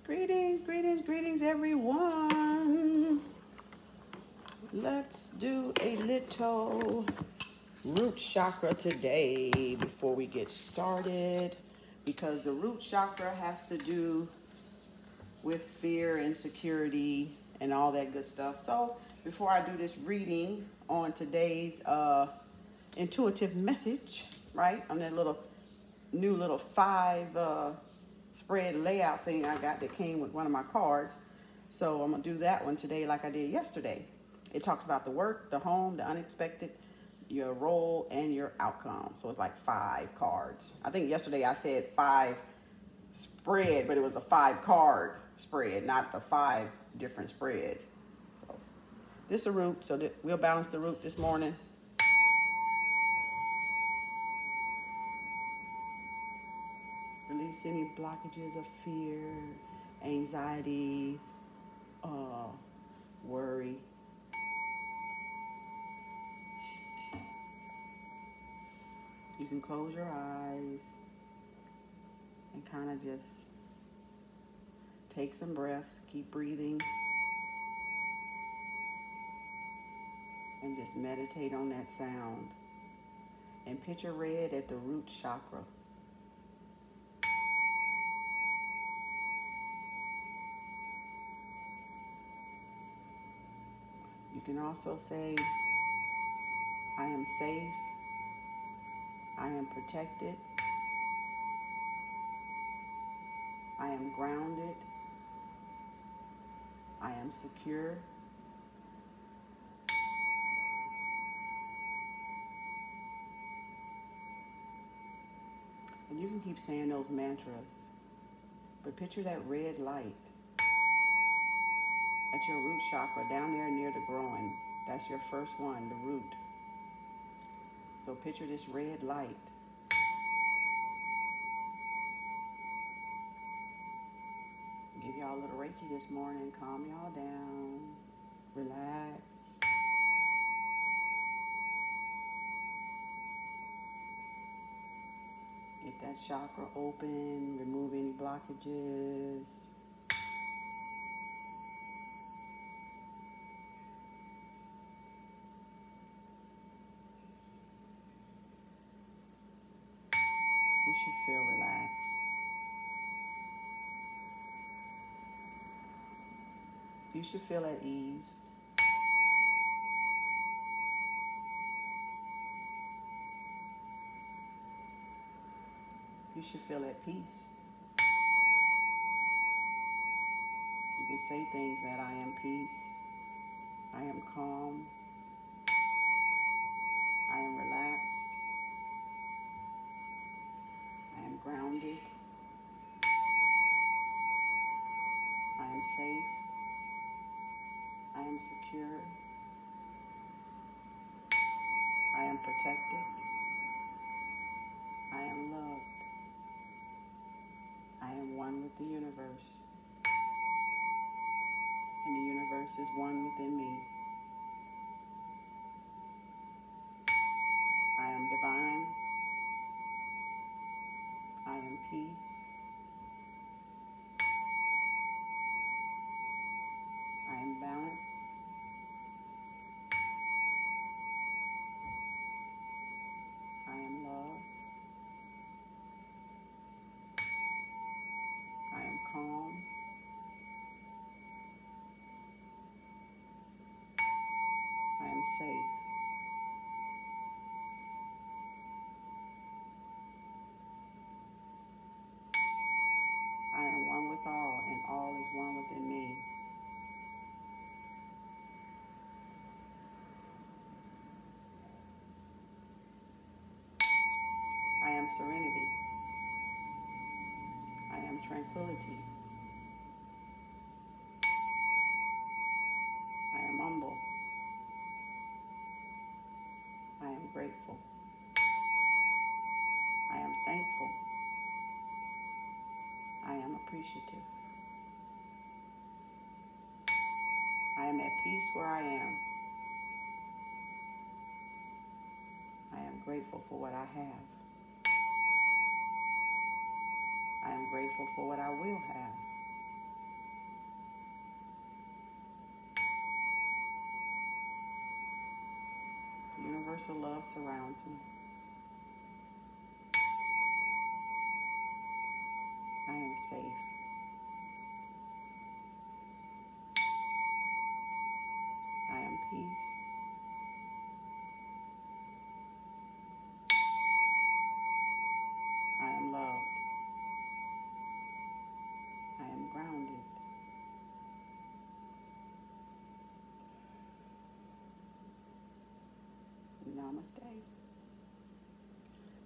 Greetings, greetings, greetings, everyone. Let's do a little root chakra today before we get started, because the root chakra has to do with fear, insecurity, and all that good stuff. So before I do this reading on today's intuitive message, right, on that new little 5 spread layout thing I got that came with one of my cards. So I'm gonna do that one today like I did yesterday. It talks about the work, the home, the unexpected, your role, and your outcome. So it's like 5 cards. I think yesterday I said 5 spread, but it was a 5 card spread, not the 5 different spreads. So this is a root, so we'll balance the root this morning. Release any blockages of fear, anxiety, worry. You can close your eyes and kind of just take some breaths, keep breathing, and just meditate on that sound. And picture red at the root chakra. You can also say, I am safe, I am protected, I am grounded, I am secure, and you can keep saying those mantras, but picture that red light at your root chakra down there near the groin. That's your first one, the root. So picture this red light. Give y'all a little Reiki this morning. Calm y'all down. Relax. Get that chakra open. Remove any blockages. You should feel relaxed. You should feel at ease. You should feel at peace. You can say things that I am peace, I am calm, I am relaxed, I am grounded, I am safe, I am secure, I am protected, I am loved, I am one with the universe, and the universe is one within me. I am divine, I am peace, I am balance, I am love, I am calm, I am safe, I am one with all, and all is one within me. I am serenity. I am tranquility. I am humble. I am grateful. I am thankful. I am appreciative. I am at peace where I am. I am grateful for what I have. I am grateful for what I will have. universal love surrounds me. I am safe. I am peace. I am loved. I am grounded. Namaste.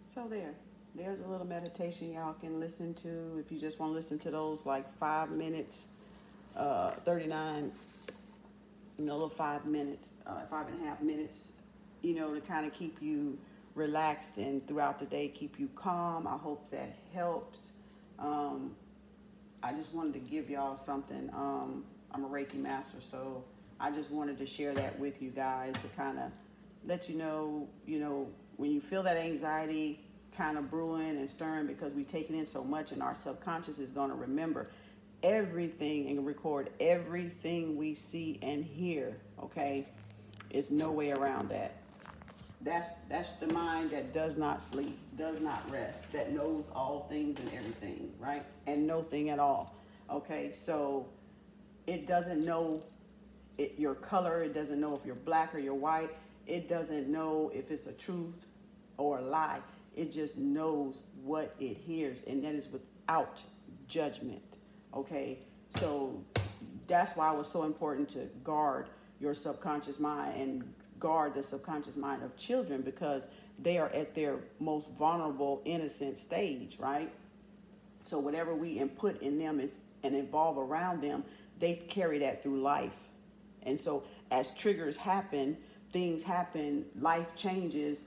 So there's a little meditation y'all can listen to if you just want to listen to those like 5 minutes, 39, little 5 minutes, 5.5 minutes, to kind of keep you relaxed and throughout the day keep you calm. I hope that helps. I just wanted to give y'all something. I'm a Reiki master, so I just wanted to share that with you guys to kind of let you know, when you feel that anxiety kind of brewing and stirring because we take it in so much and our subconscious is going to remember everything and record everything we see and hear, okay? There's no way around that. That's the mind that does not sleep, does not rest, that knows all things and everything, right? And no thing at all, okay? So it doesn't know your color. It doesn't know if you're black or you're white. It doesn't know if it's a truth or a lie. It just knows what it hears, and that is without judgment, okay? So that's why it was so important to guard your subconscious mind and guard the subconscious mind of children, because they are at their most vulnerable, innocent stage, right? So whatever we input in them and evolve around them, they carry that through life. And so as triggers happen, things happen, life changes,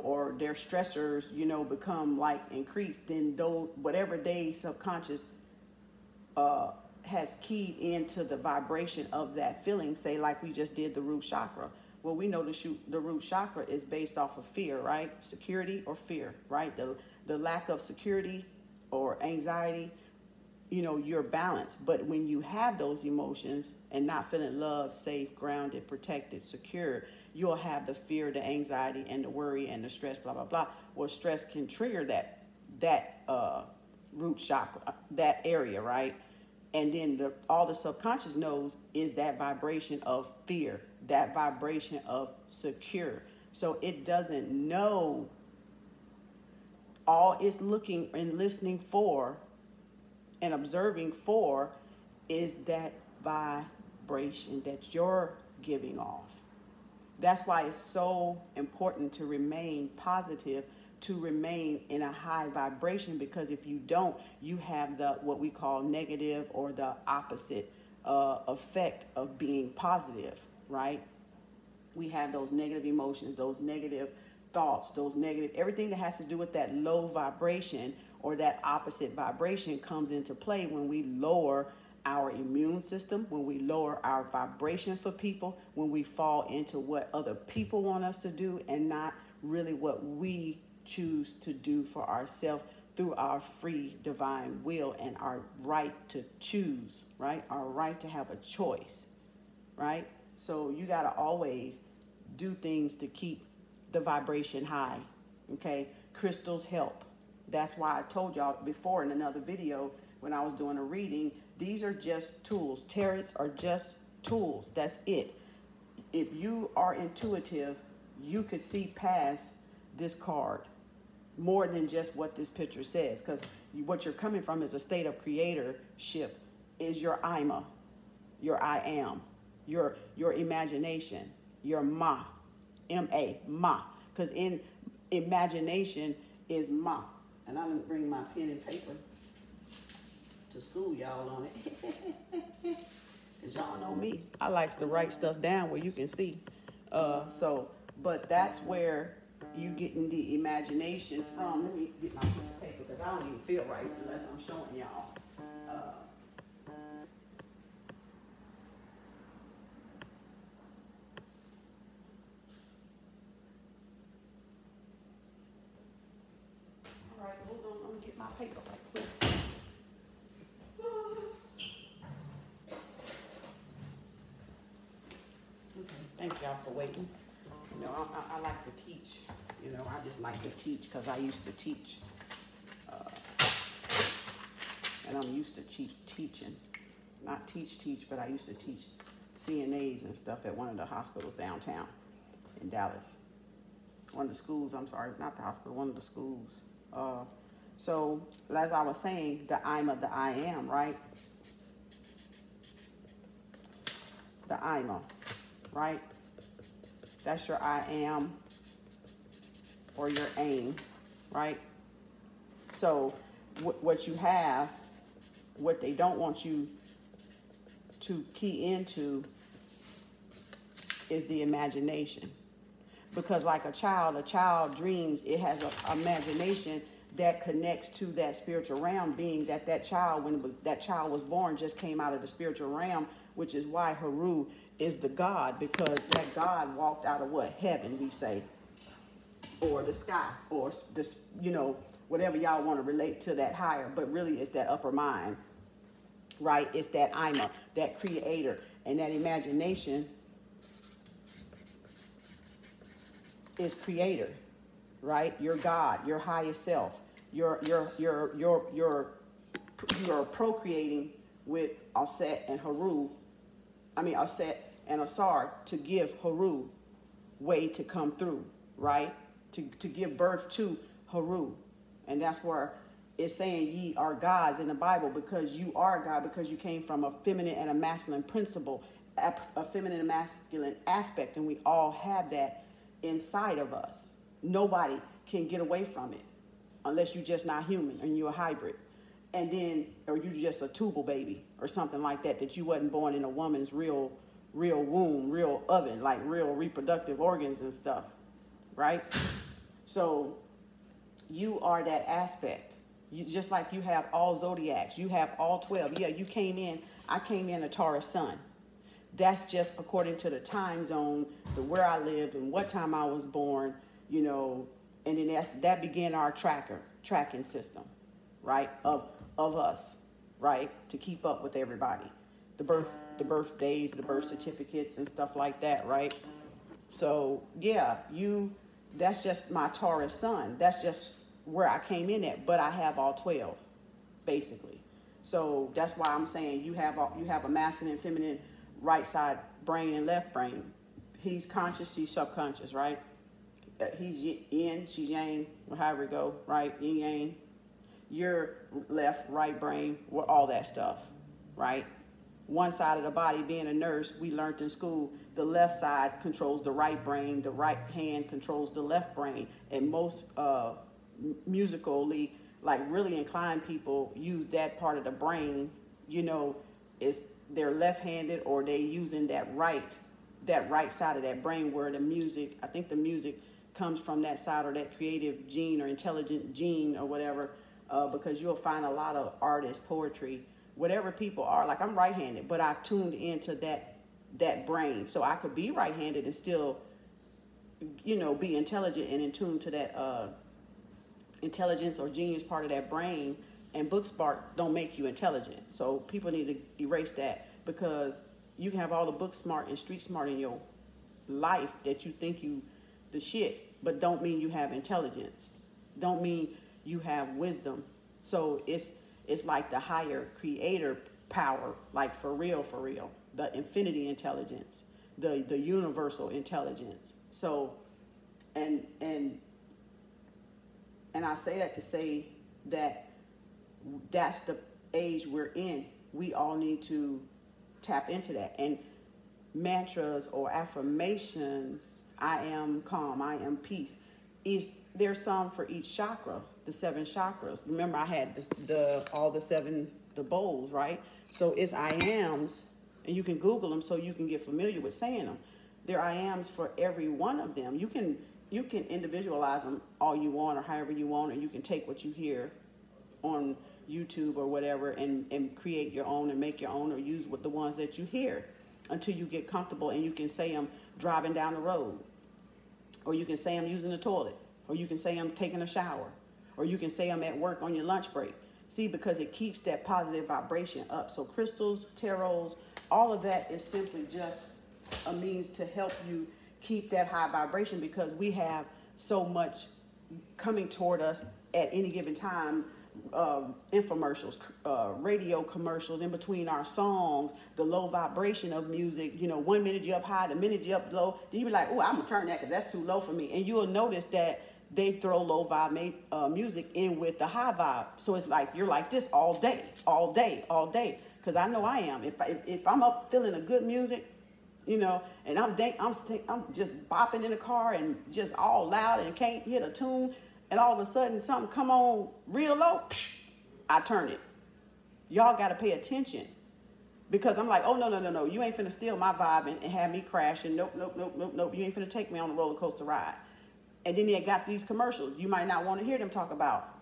or their stressors, become like increased, then whatever they subconscious has keyed into the vibration of that feeling, say like we just did the root chakra. Well, we know the root chakra is based off of fear, right? Security or fear, right? The lack of security or anxiety, you're balanced. But when you have those emotions and not feeling loved, safe, grounded, protected, secure, you'll have the fear, the anxiety, and the worry and the stress, blah, blah, blah. Well, stress can trigger that root chakra, that area, right? And then all the subconscious knows is that vibration of fear, that vibration of secure. So it doesn't know. All it's looking and listening for and observing for is that vibration that you're giving off. That's why it's so important to remain positive, to remain in a high vibration, because if you don't, you have what we call negative or the opposite effect of being positive, right? We have those negative emotions, those negative thoughts, those negative, everything that has to do with that low vibration or that opposite vibration comes into play when we lower our immune system, when we lower our vibration for people, when we fall into what other people want us to do and not really what we choose to do for ourselves through our free divine will and our right to choose, right? Our right to have a choice, right? So you got to always do things to keep the vibration high, okay? Crystals help. That's why I told y'all before in another video when I was doing a reading, these are just tools. Tarots are just tools. That's it. If you are intuitive, you could see past this card more than just what this picture says, because what you're coming from is a state of creatorship, is your Ima, your I am, your imagination, your Ma, M-A, Ma, because in imagination is Ma. And I didn't bring my pen and paper to school y'all on it. Because y'all know me. I like to write stuff down where you can see. But that's where you getting the imagination from. Let me get my piece of paper because I don't even feel right unless I'm showing y'all. All right, hold on. Let me get my paper right quick. Okay, thank y'all for waiting. You know, I like to teach. You know, I just like to teach because I used to teach. And I'm used to teaching. Not teach, but I used to teach CNAs and stuff at one of the hospitals downtown in Dallas. One of the schools, I'm sorry, not the hospital, one of the schools. So, as I was saying, the I'm of the I am, right? The I'm a, right? That's your I am or your aim, right? So, what you have, what they don't want you to key into is the imagination. Because like a child dreams, it has an imagination that connects to that spiritual realm, being that child, when that child was born, just came out of the spiritual realm, which is why Heru is the God, because that God walked out of what? Heaven, we say, or the sky, or this, you know, whatever y'all want to relate to that higher, but really it's that upper mind, right? It's that Ima, that creator, and that imagination is creator, right? Your God, your highest self. You're procreating with Aset and Heru. Aset and Asar to give Heru way to come through, right? To give birth to Heru. And that's where it's saying ye are gods in the Bible, because you are God, because you came from a feminine and a masculine principle, a feminine and masculine aspect, and we all have that inside of us. Nobody can get away from it unless you're just not human and you're a hybrid. And then, or you're just a tubal baby or something like that, that you wasn't born in a woman's real womb, real oven, like real reproductive organs and stuff, right? So you are that aspect. You, just like you have all zodiacs, you have all 12. Yeah, I came in a Taurus sun. That's just according to the time zone, where I lived and what time I was born, you know, and then that began our tracking system, right, of us, right, to keep up with everybody, the birthdays, the birth certificates and stuff like that, right? So yeah, that's just my Taurus sun. That's just where I came in at, but I have all 12, basically. So that's why I'm saying you have a masculine and feminine right side brain and left brain. He's conscious, she's subconscious, right? He's yin, she's yang, however it go, right? Yin yang. Your left, right brain, all that stuff, right? One side of the body, being a nurse, we learned in school, the left side controls the right brain, the right hand controls the left brain, and most musically, like really inclined people use that part of the brain, you know, is they're left-handed, or they using that right side of that brain, where the music, I think the music comes from that side, or that creative gene or intelligent gene or whatever, because you'll find a lot of artists, poetry, whatever people are, like I'm right-handed, but I've tuned into that brain, so I could be right-handed and still, you know, be intelligent and in tune to that intelligence or genius part of that brain. And book smart don't make you intelligent. So people need to erase that, because you can have all the book smart and street smart in your life that you think you the shit, but don't mean you have intelligence. Don't mean you have wisdom. So it's like the higher creator power, like for real, the infinity intelligence, the universal intelligence. So and I say that to say that that's the age we're in. We all need to tap into that. And mantras or affirmations, I am calm, I am peace, there's some for each chakra, the 7 chakras. Remember, I had all the 7 bowls, right? So it's I ams, and you can Google them so you can get familiar with saying them. There are I ams for every one of them. You can individualize them all you want, or however you want, or you can take what you hear on YouTube or whatever and create your own and make your own, or use the ones that you hear until you get comfortable, and you can say them driving down the road, or you can say them using the toilet, or you can say them taking a shower, or you can say them at work on your lunch break. See, because it keeps that positive vibration up. So crystals, tarots, all of that is simply just a means to help you keep that high vibration, because we have so much coming toward us at any given time. Infomercials, radio commercials in between our songs, the low vibration of music. You know, 1 minute you up high, the minute you up low, then you be like, oh, I'm gonna turn that because that's too low for me. And you'll notice that they throw low vibe music in with the high vibe. So it's like you're like this all day, all day, all day. Because I know I am. If I'm up feeling a good music, you know, and I'm just bopping in the car and just all loud and can't hit a tune, and all of a sudden something come on real low, I turn it. Y'all got to pay attention, because I'm like, oh, no. You ain't finna steal my vibe and have me crashing. Nope. You ain't finna take me on a roller coaster ride. And then they got these commercials. You might not want to hear them talk about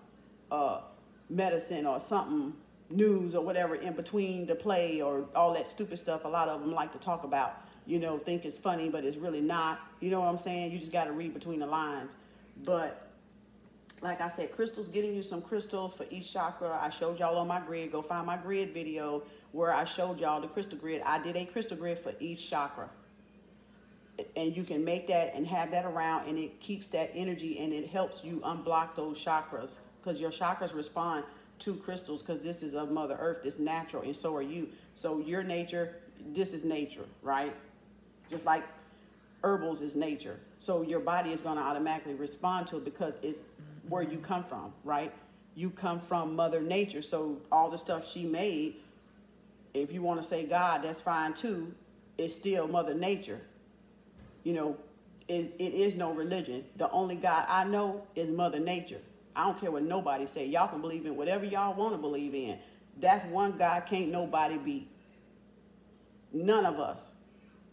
medicine or something, news or whatever in between the play, or all that stupid stuff a lot of them like to talk about, you know, think it's funny, but it's really not. You know what I'm saying? You just got to read between the lines. But like I said, crystals, getting you some crystals for each chakra. I showed y'all on my grid. Go find my grid video where I showed y'all the crystal grid. I did a crystal grid for each chakra. And you can make that and have that around, and it keeps that energy, and it helps you unblock those chakras, because your chakras respond to crystals, because this is of Mother Earth. It's natural, and so are you. So your nature, this is nature, right? Just like herbals is nature. So your body is going to automatically respond to it, because it's where you come from, right? You come from Mother Nature. So all the stuff she made, if you want to say God, that's fine too. It's still Mother Nature. You know, it is no religion. The only God I know is Mother Nature. I don't care what nobody say. Y'all can believe in whatever y'all want to believe in. That's one God can't nobody beat. None of us.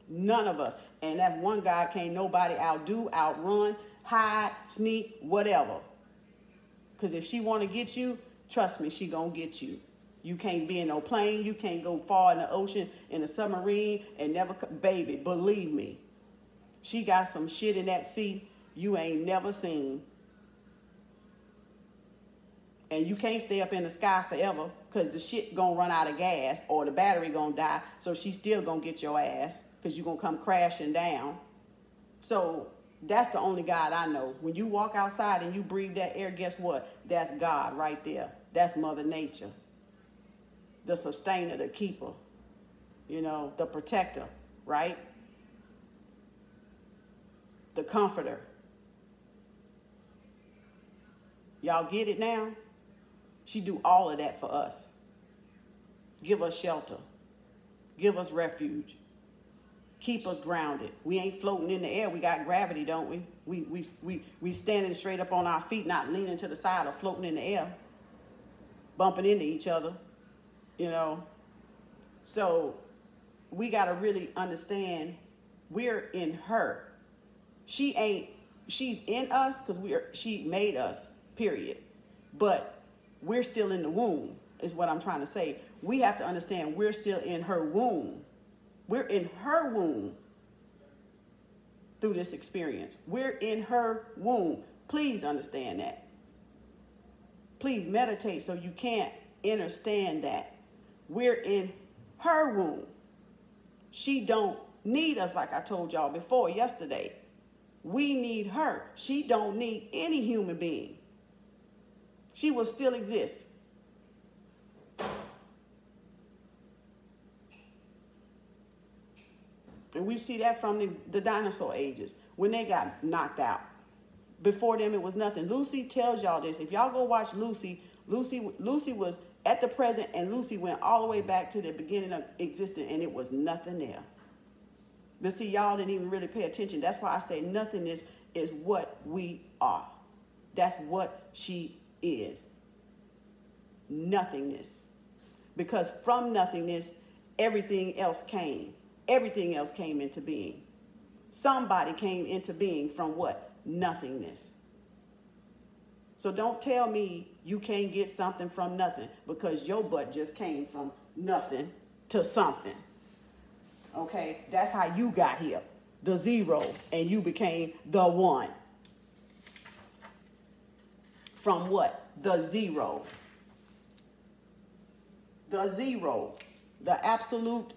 None of us. And that one God can't nobody outdo, outrun, hide, sneak, whatever. Because if she want to get you, trust me, she gonna get you. You can't be in no plane. You can't go far in the ocean in a submarine and never, baby, believe me. She got some shit in that sea you ain't never seen. And you can't stay up in the sky forever, because the shit gonna run out of gas or the battery gonna die. So she's still gonna get your ass, because you're gonna come crashing down. So that's the only God I know. When you walk outside and you breathe that air, guess what? That's God right there. That's Mother Nature. The sustainer, the keeper, you know, the protector, right? The comforter. Y'all get it now? She do all of that for us. Give us shelter. Give us refuge. Keep us grounded. We ain't floating in the air. We got gravity, don't we? We standing straight up on our feet, not leaning to the side or floating in the air, bumping into each other, you know. So we got to really understand we're in her. She's in us because she made us, period. But we're still in the womb, is what I'm trying to say. We have to understand we're still in her womb. We're in her womb through this experience. We're in her womb. Please understand that. Please meditate so you can't understand that. We're in her womb. She don't need us, like I told y'all before yesterday. We need her. She don't need any human being. She will still exist. And we see that from the dinosaur ages, when they got knocked out. Before them, it was nothing. Lucy tells y'all this. If y'all go watch Lucy was at the present, and Lucy went all the way back to the beginning of existence, and it was nothing there. But see, y'all didn't even really pay attention. That's why I say nothingness is what we are. That's what she is. Nothingness. Because from nothingness, everything else came. Everything else came into being. Somebody came into being from what? Nothingness. So don't tell me you can't get something from nothing, because your butt just came from nothing to something. Okay? That's how you got here. The zero, and you became the one. From what? The zero. The zero. The absolute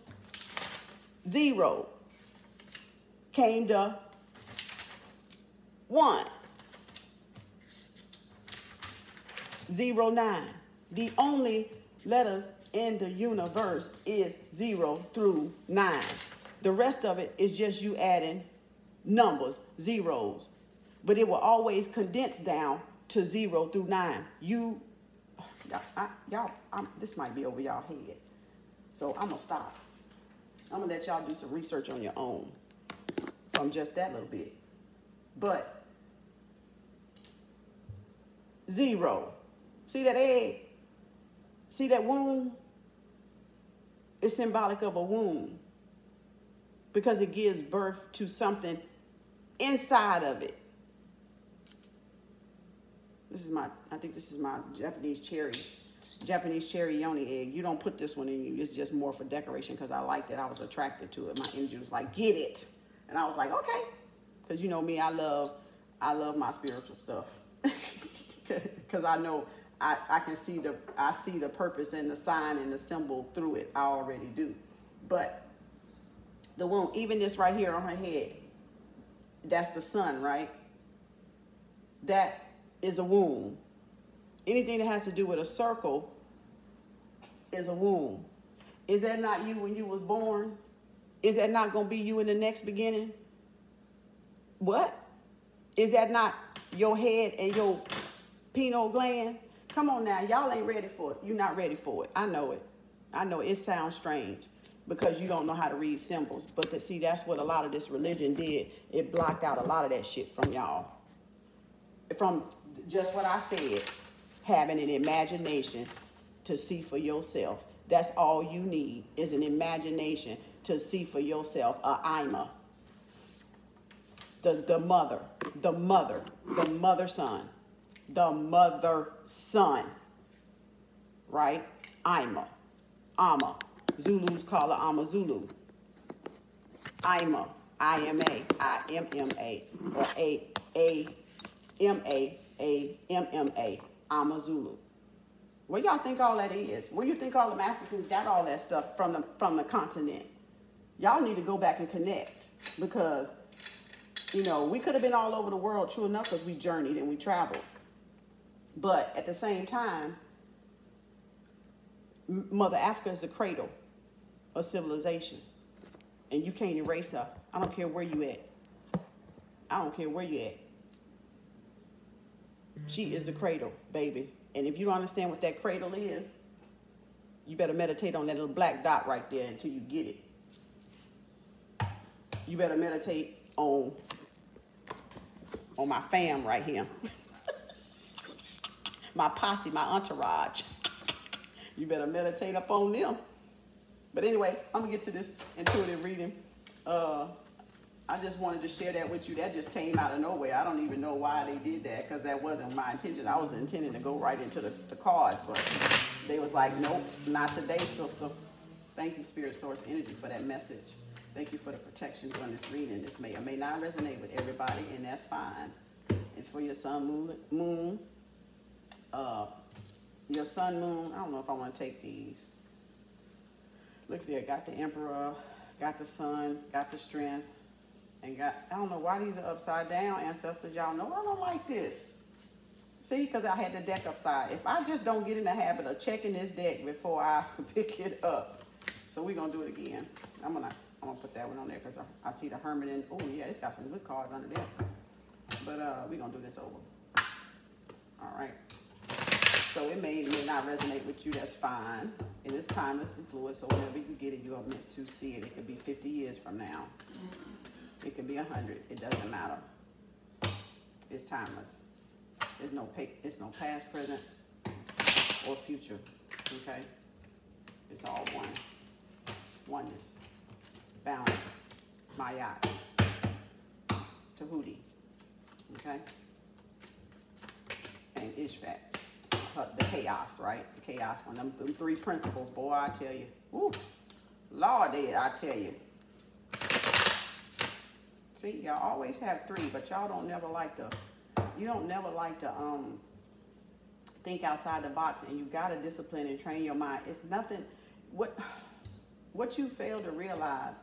zero came to 1, 0, 9. The only letters in the universe is 0 through 9. The rest of it is just you adding numbers, zeros. But it will always condense down to 0 through 9. This might be over y'all head. So I'm going to stop. I'm going to let y'all do some research on your own from just that little bit. But 0. See that egg? See that womb? It's symbolic of a womb because it gives birth to something inside of it. I think this is my Japanese cherry yoni egg. You don't put this one in you. It's just more for decoration because I liked it. I was attracted to it. My energy was like, get it. And I was like, okay. Because you know me, I love my spiritual stuff. Because I know I see the purpose and the sign and the symbol through it. I already do. But the womb, even this right here on her head, that's the sun, right? That is a womb. Anything that has to do with a circle is a womb. Is that not you when you was born? Is that not going to be you in the next beginning? What? Is that not your head and your pineal gland? Come on now. Y'all ain't ready for it. You're not ready for it. I know it. I know it sounds strange because you don't know how to read symbols. But see, that's what a lot of this religion did. It blocked out a lot of that shit from y'all. From just what I said, having an imagination to see for yourself. That's all you need is an imagination to see for yourself. Ima. The mother son, right? Ima, Ama. Zulus call her Ama Zulu. Ima, I-M-A, I-M-M-A, or A-M-A-M-M-A, Ama Zulu. Where y'all think all that is? Where you think all them Africans got all that stuff from the continent? Y'all need to go back and connect because, you know, we could have been all over the world, true enough, because we journeyed and we traveled. But at the same time, Mother Africa is the cradle of civilization. And you can't erase her. I don't care where you at. I don't care where you at. She is the cradle, baby. And if you don't understand what that cradle is, you better meditate on that little black dot right there until you get it. You better meditate on my fam right here. My posse, my entourage. You better meditate up on them. But anyway, I'm going to get to this intuitive reading. I just wanted to share that with you. That just came out of nowhere. I don't even know why they did that because that wasn't my intention. I was intending to go right into the cards, but they was like, nope, not today, sister. Thank you, Spirit Source Energy, for that message. Thank you for the protection during this reading. This may or may not resonate with everybody, and that's fine. It's for your sun, moon. Your sun, moon. I don't know if I want to take these. Look there, got the Emperor, got the Sun, got the Strength, and got, I don't know why these are upside down, ancestors. Y'all know I don't like this. See, because I had the deck upside. If I just don't get in the habit of checking this deck before I pick it up. So we're going to do it again. I'm gonna put that one on there because I see the Hermit in. Oh, yeah, it's got some good cards under there. But we're going to do this over. All right. So it may not resonate with you. That's fine. It is timeless and fluid. So whenever you get it, you are meant to see it. It could be 50 years from now. It could be 100. It doesn't matter. It's timeless. It's no past, present, or future. Okay? It's all one. Oneness. Balance. Mayat. Tahuti. Okay? And Ishvat. The chaos, right? The chaos one. Them three principles, boy, I tell you. Woo. Lord, I tell you. See, y'all always have three, but y'all don't never like to, think outside the box, and you got to discipline and train your mind. It's nothing, what you fail to realize,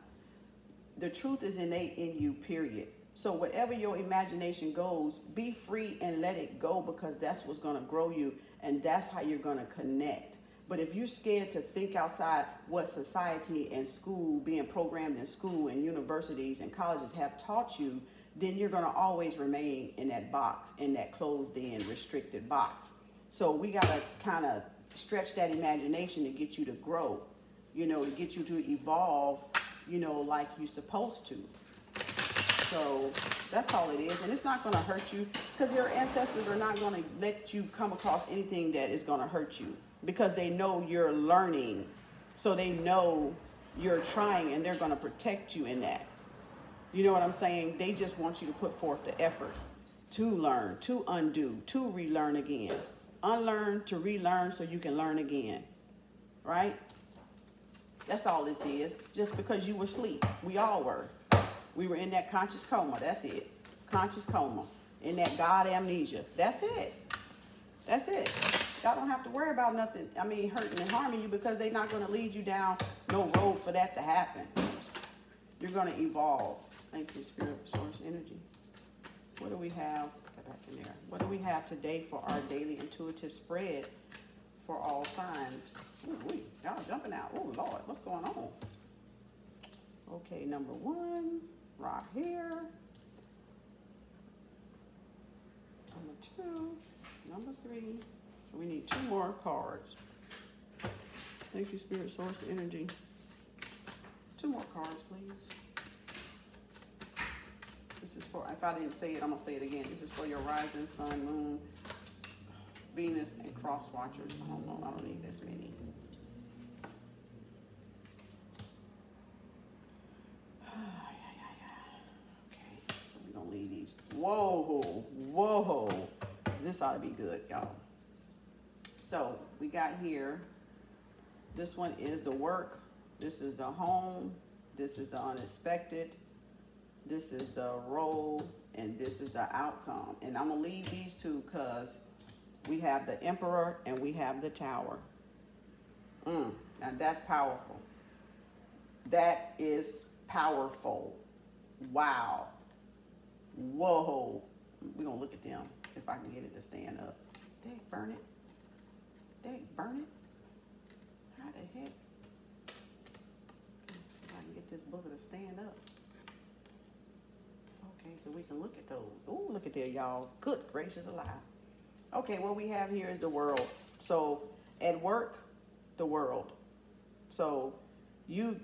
the truth is innate in you, period. So whatever your imagination goes, be free and let it go, because that's what's going to grow you, and that's how you're going to connect. But if you're scared to think outside what society and school, being programmed in school and universities and colleges have taught you, then you're going to always remain in that box, in that closed in, restricted box. So we got to kind of stretch that imagination to get you to grow, you know, to get you to evolve, you know, like you're supposed to. So that's all it is. And it's not going to hurt you, because your ancestors are not going to let you come across anything that is going to hurt you, because they know you're learning. So they know you're trying, and they're going to protect you in that. You know what I'm saying? They just want you to put forth the effort to learn, to undo, to relearn again. Unlearn to relearn so you can learn again. Right? That's all this is. Just because you were asleep. We all were. We were in that conscious coma. That's it. Conscious coma. In that God amnesia. That's it. That's it. Y'all don't have to worry about nothing, I mean, hurting and harming you, because they're not going to lead you down no road for that to happen. You're going to evolve. Thank you, Spirit, Source, Energy. What do we have? Get back in there. What do we have today for our daily intuitive spread for all signs? Ooh, y'all jumping out. Oh, Lord, what's going on? Okay, number 1, right here. Number 2, number 3. So we need 2 more cards. Thank you, Spirit, Source, Energy. 2 more cards, please. This is for, if I didn't say it, I'm going to say it again. This is for your rising sun, moon, Venus, and cross watchers. I don't need this many. Okay, so we're going to leave these. Whoa, whoa. This ought to be good, y'all. So we got here, this one is the work, this is the home, this is the unexpected, this is the role, and this is the outcome. And I'm going to leave these 2 because we have the Emperor and we have the Tower. Now that's powerful. That is powerful. Wow. Whoa. We're going to look at them if I can get it to stand up. Dang, burn it. Burn it. How the heck? Let's see if I can get this booger to stand up. Okay, so we can look at those. Oh, look at there, y'all. Good gracious alive. Okay, what we have here is the world. So at work, the world. So you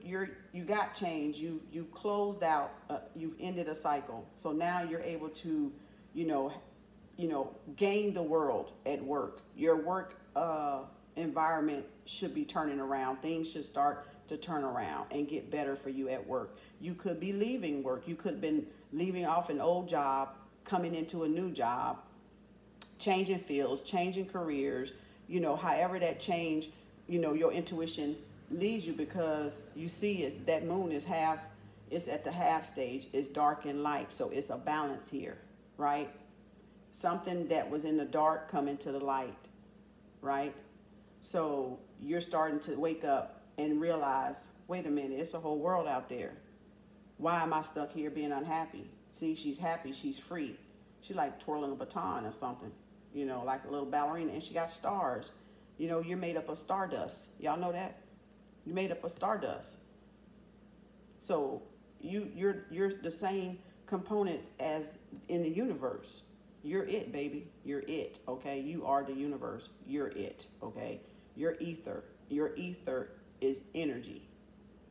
got change. You've closed out. You've ended a cycle. So now you're able to, gain the world at work. Your work environment should be turning around. Things should start to turn around and get better for you at work. You could be leaving work. You could have been leaving off an old job, coming into a new job, changing fields, changing careers, however that change, your intuition leads you, because you see that moon is it's at the half stage. It's dark and light. So it's a balance here, right? Something that was in the dark come into the light, right? So you're starting to wake up and realize, wait a minute, it's a whole world out there. Why am I stuck here being unhappy? See, she's happy, she's free. She's like twirling a baton or something, like a little ballerina, and she got stars. You're made up of stardust. Y'all know that? You're made up of stardust. So you're the same components as in the universe. You're it, baby. You're it, okay? You are the universe. You're it, okay? You're ether. Your ether is energy.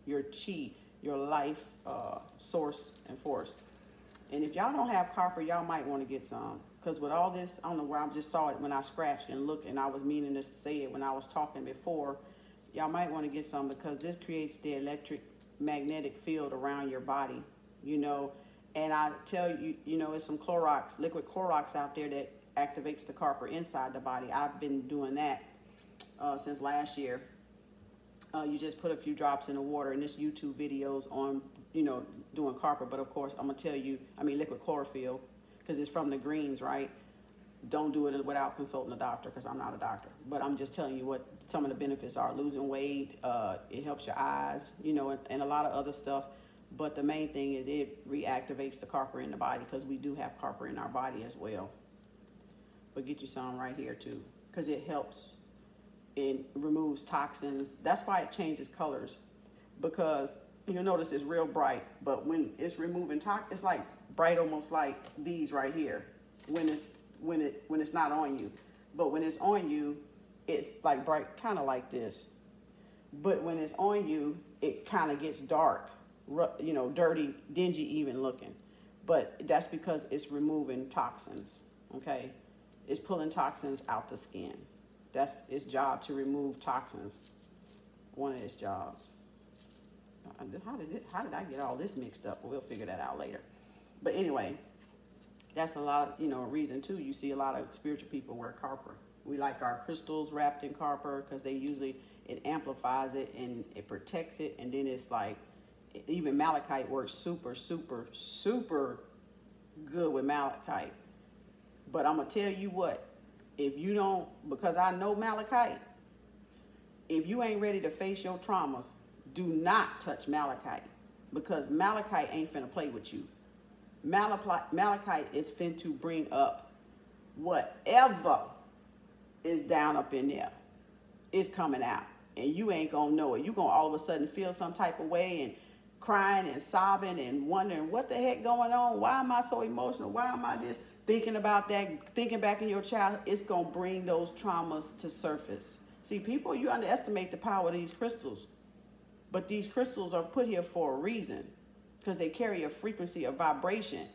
Your chi, your life source and force. And if y'all don't have copper, y'all might want to get some. Because with all this, I don't know where, I just saw it when I scratched and looked, and I was meaning to say it when I was talking before. Y'all might want to get some, because this creates the electric magnetic field around your body, And I tell you, it's some Clorox, liquid Clorox out there that activates the copper inside the body. I've been doing that since last year. You just put a few drops in the water, and this YouTube videos on, doing copper. But of course, I'm going to tell you, liquid chlorophyll, because it's from the greens, right? Don't do it without consulting a doctor, because I'm not a doctor. But I'm just telling you what some of the benefits are. Losing weight, it helps your eyes, and a lot of other stuff. But the main thing is it reactivates the copper in the body, because we do have copper in our body as well. But get you some right here too, because it helps. It removes toxins. That's why it changes colors, because you'll notice it's real bright, but when it's removing it's like bright, almost like these right here when it's not on you. But when it's on you, it's like bright, kind of like this. But when it's on you, it kind of gets dark, you know, dirty, dingy even looking. But that's because it's removing toxins, okay? It's pulling toxins out the skin. That's its job, to remove toxins. One of its jobs. How did I get all this mixed up? We'll figure that out later. But anyway, that's a lot of, you know, reason too. You see a lot of spiritual people wear copper. We like our crystals wrapped in copper, because they usually, it amplifies it and it protects it. And then it's like, even malachite works super, super, super good with malachite. But I'm going to tell you what, if you don't, because I know malachite, if you ain't ready to face your traumas, do not touch malachite, because malachite ain't finna play with you. Malachite is fin to bring up whatever is down up in there. It's coming out, and you ain't gonna know it. You gonna all of a sudden feel some type of way and crying and sobbing and wondering what the heck going on. Why am I so emotional? Why am I this? Thinking about that, thinking back in your child, it's gonna bring those traumas to surface. See, people, you underestimate the power of these crystals. But these crystals are put here for a reason, because they carry a frequency of vibration,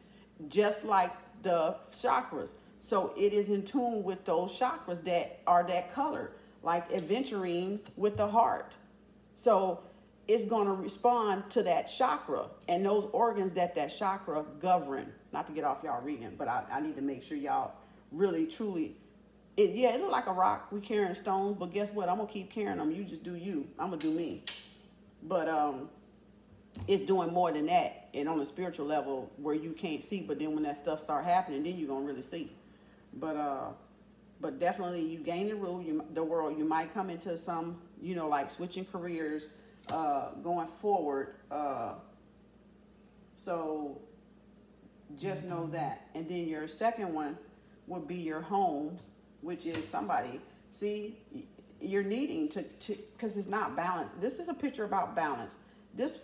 just like the chakras. So it is in tune with those chakras that are that color, like aventurine with the heart. So it's going to respond to that chakra and those organs that chakra govern. Not to get off y'all reading, but I need to make sure y'all really, truly, it look like a rock. We carrying stones, but guess what? I'm going to keep carrying them. You just do you. I'm going to do me. But it's doing more than that, and on a spiritual level where you can't see. But then when that stuff start happening, then you're gonna really see. But definitely, you gain the world. You might come into some, you know, like switching careers, going forward. So just know that. And then your second one would be your home, which is somebody. See, you're needing to because it's not balanced. This is a picture about balance. This,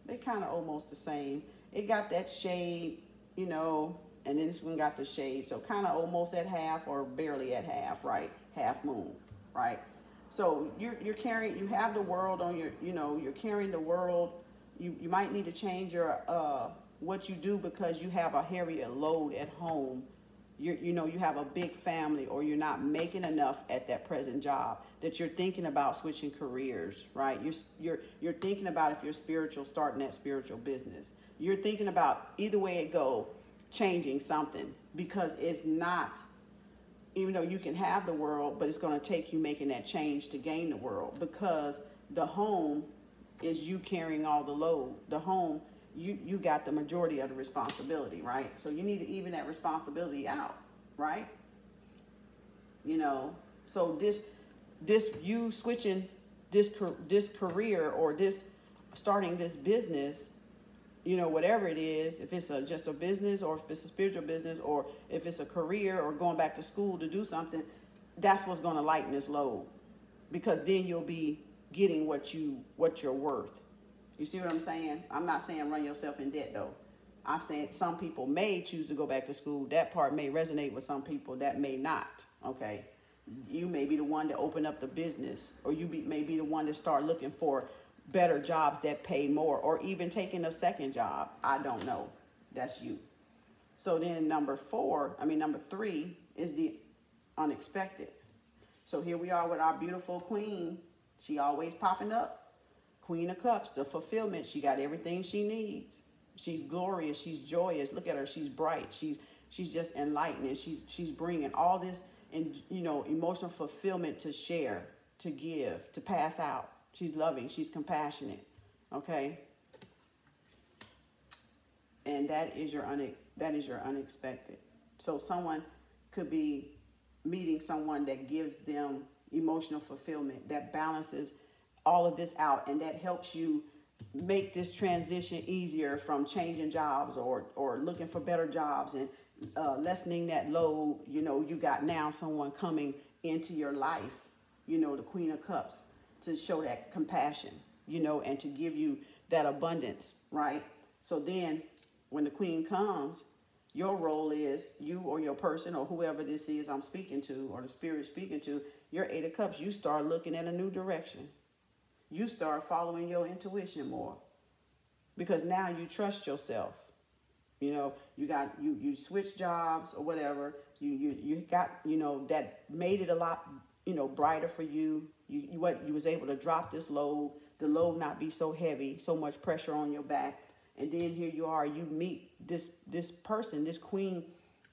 they kind of almost the same. It got that shade, you know, and then this one got the shade. So kind of almost at half or barely at half, right? Half moon, right? So you're carrying, you have the world on your, you know, you're carrying the world. You might need to change your, what you do, because you have a heavier load at home. You know, you have a big family, or you're not making enough at that present job, that you're thinking about switching careers, right? You're thinking about, if you're spiritual, starting that spiritual business. You're thinking about, either way it go, changing something, because it's not, even though you can have the world, but it's going to take you making that change to gain the world, because the home is you carrying all the load. The home, you got the majority of the responsibility, right? So you need to even that responsibility out, right? You know, so this you switching this career, or this starting this business, you know, whatever it is, if it's just a business, or if it's a spiritual business, or if it's a career, or going back to school to do something, that's what's going to lighten this load, because then you'll be getting what you're worth. You see what I'm saying? I'm not saying run yourself in debt, though. I'm saying some people may choose to go back to school. That part may resonate with some people, that may not, okay? You may be the one to open up the business, or may be the one to start looking for better jobs that pay more, or even taking a second job. I don't know. That's you. So then number 3 is the unexpected. So here we are with our beautiful queen. She always popping up. Queen of Cups, the fulfillment. She got everything she needs. She's glorious. She's joyous. Look at her. She's bright. She's just enlightening. She's bringing all this, and you know, emotional fulfillment to share, to give, to pass out. She's loving. She's compassionate. Okay. And that is your unexpected. So someone could be meeting someone that gives them emotional fulfillment, that balances all of this out, and that helps you make this transition easier from changing jobs or looking for better jobs and lessening that load. You got now someone coming into your life, the Queen of Cups, to show that compassion, and to give you that abundance, right? So then when the Queen comes, your role is, you or your person or whoever this is I'm speaking to, or the spirit speaking to, your Eight of Cups, you start looking at a new direction. You start following your intuition more, because now you trust yourself. You switch jobs or whatever. You got, that made it a lot, brighter for you. You was able to drop this load, the load not be so heavy, so much pressure on your back. And then here you are, you meet this person, this Queen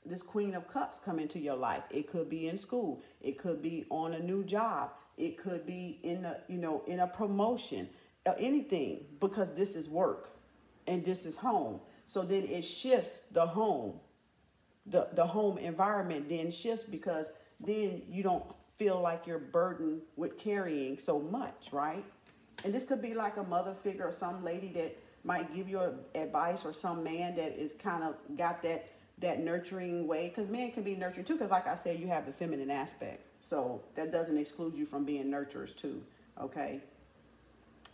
of Cups come into your life. It could be in school. It could be on a new job. It could be in a promotion, or anything, because this is work and this is home. So then it shifts the home, the home environment then shifts, because then you don't feel like you're burdened with carrying so much, right? And this could be like a mother figure or some lady that might give you advice, or some man that is kind of got that nurturing way, because men can be nurturing too, because like I said, you have the feminine aspect, so that doesn't exclude you from being nurturers too. Okay,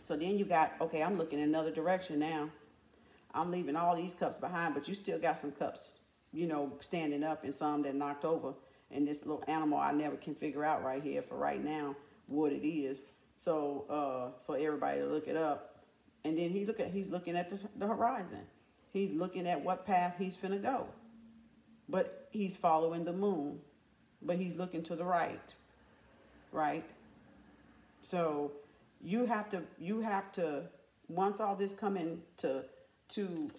so then you got, okay, I'm looking in another direction now. I'm leaving all these cups behind, but you still got some cups, standing up, and some that knocked over, and this little animal I never can figure out right here for right now what it is. So for everybody to look it up. And then he's looking at the horizon. He's looking at what path he's finna go. But he's following the moon. But he's looking to the right. Right? So you have to once all this come into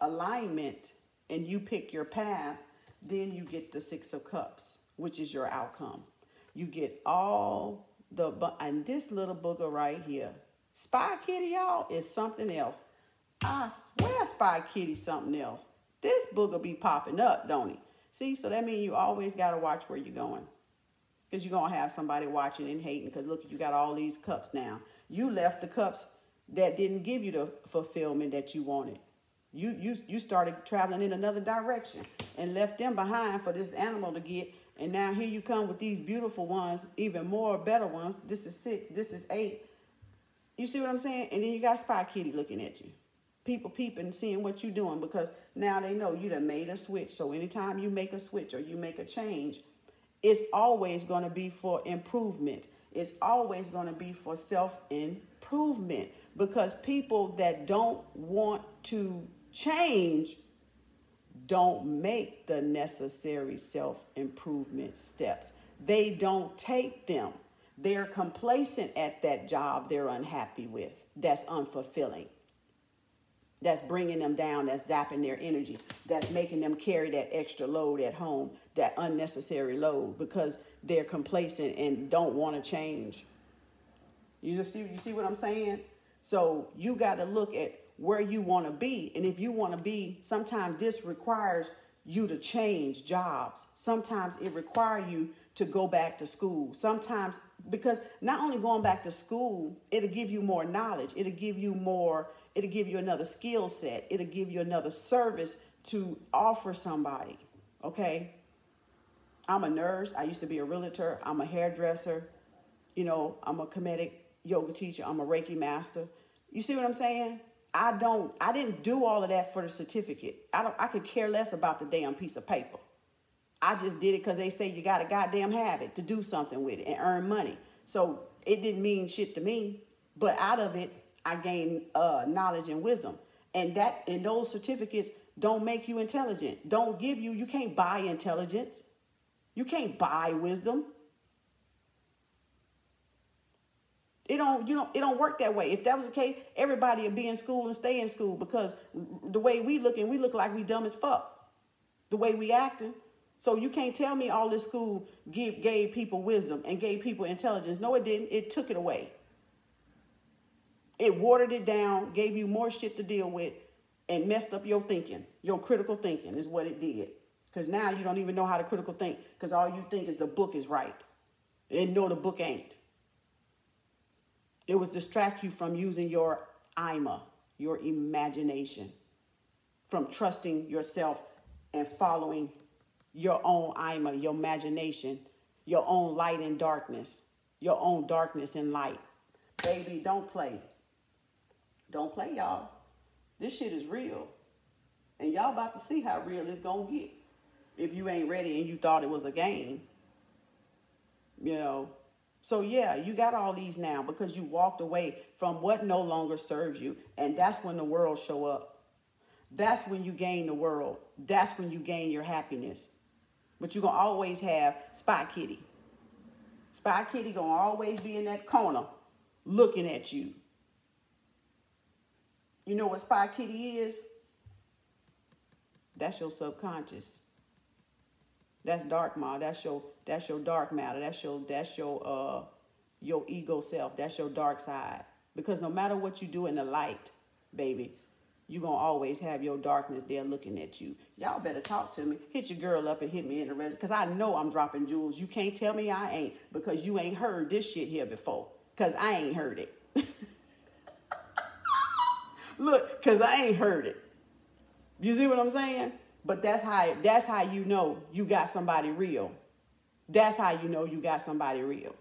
alignment and you pick your path, then you get the Six of Cups, which is your outcome. You get all and this little booger right here. Spy Kitty, y'all, is something else. I swear Spy Kitty something else. This booger be popping up, don't he? See, so that means you always got to watch where you're going. Because you're going to have somebody watching and hating, because look, you got all these cups now. You left the cups that didn't give you the fulfillment that you wanted. You started traveling in another direction and left them behind for this animal to get. And now here you come with these beautiful ones, even more better ones. This is 6, this is 8. You see what I'm saying? And then you got Spy Kitty looking at you. People peeping, seeing what you're doing, because now they know you done made a switch. So anytime you make a switch or you make a change, it's always going to be for improvement. It's always going to be for self-improvement, because people that don't want to change don't make the necessary self-improvement steps. They don't take them. They're complacent at that job they're unhappy with, that's unfulfilling, that's bringing them down, that's zapping their energy, that's making them carry that extra load at home, that unnecessary load, because they're complacent and don't want to change. You see what I'm saying? So you got to look at where you want to be. And if you want to be, sometimes this requires you to change jobs. Sometimes it requires you to go back to school. Sometimes, because not only going back to school, it'll give you more knowledge. It'll give you another skill set. It'll give you another service to offer somebody. Okay. I'm a nurse. I used to be a realtor. I'm a hairdresser. I'm a kemetic yoga teacher. I'm a Reiki master. You see what I'm saying? I didn't do all of that for the certificate. I could care less about the damn piece of paper. I just did it because they say you got to goddamn have it to do something with it and earn money. So it didn't mean shit to me, but out of it, I gained knowledge and wisdom. And those certificates don't make you intelligent. You can't buy intelligence. You can't buy wisdom. It don't work that way. If that was the case, everybody would be in school and stay in school, because the way we look like we dumb as fuck. The way we acting. So you can't tell me all this school gave people wisdom and gave people intelligence. No, it didn't. It took it away. It watered it down, gave you more shit to deal with, and messed up your thinking. Your critical thinking is what it did. Because now you don't even know how to critical think, because all you think is the book is right. And no, the book ain't. It was distract you from using your IMA, your imagination, from trusting yourself and following your own IMA, your imagination, your own light and darkness, your own darkness and light. Baby, don't play. Don't play, y'all. This shit is real. And y'all about to see how real it's gonna get if you ain't ready and you thought it was a game. You know? So yeah, you got all these now because you walked away from what no longer serves you. And that's when the world show up. That's when you gain the world. That's when you gain your happiness. But you're going to always have Spy Kitty. Spy Kitty going to always be in that corner looking at you. You know what Spy Kitty is? That's your subconscious. That's dark matter. That's your dark matter. That's your ego self. That's your dark side. Because no matter what you do in the light, baby, you're going to always have your darkness there looking at you. Y'all better talk to me. Hit your girl up and hit me in the resume. Because I know I'm dropping jewels. You can't tell me I ain't. Because you ain't heard this shit here before. Because I ain't heard it. Look, because I ain't heard it. You see what I'm saying? But that's how you know you got somebody real. That's how you know you got somebody real.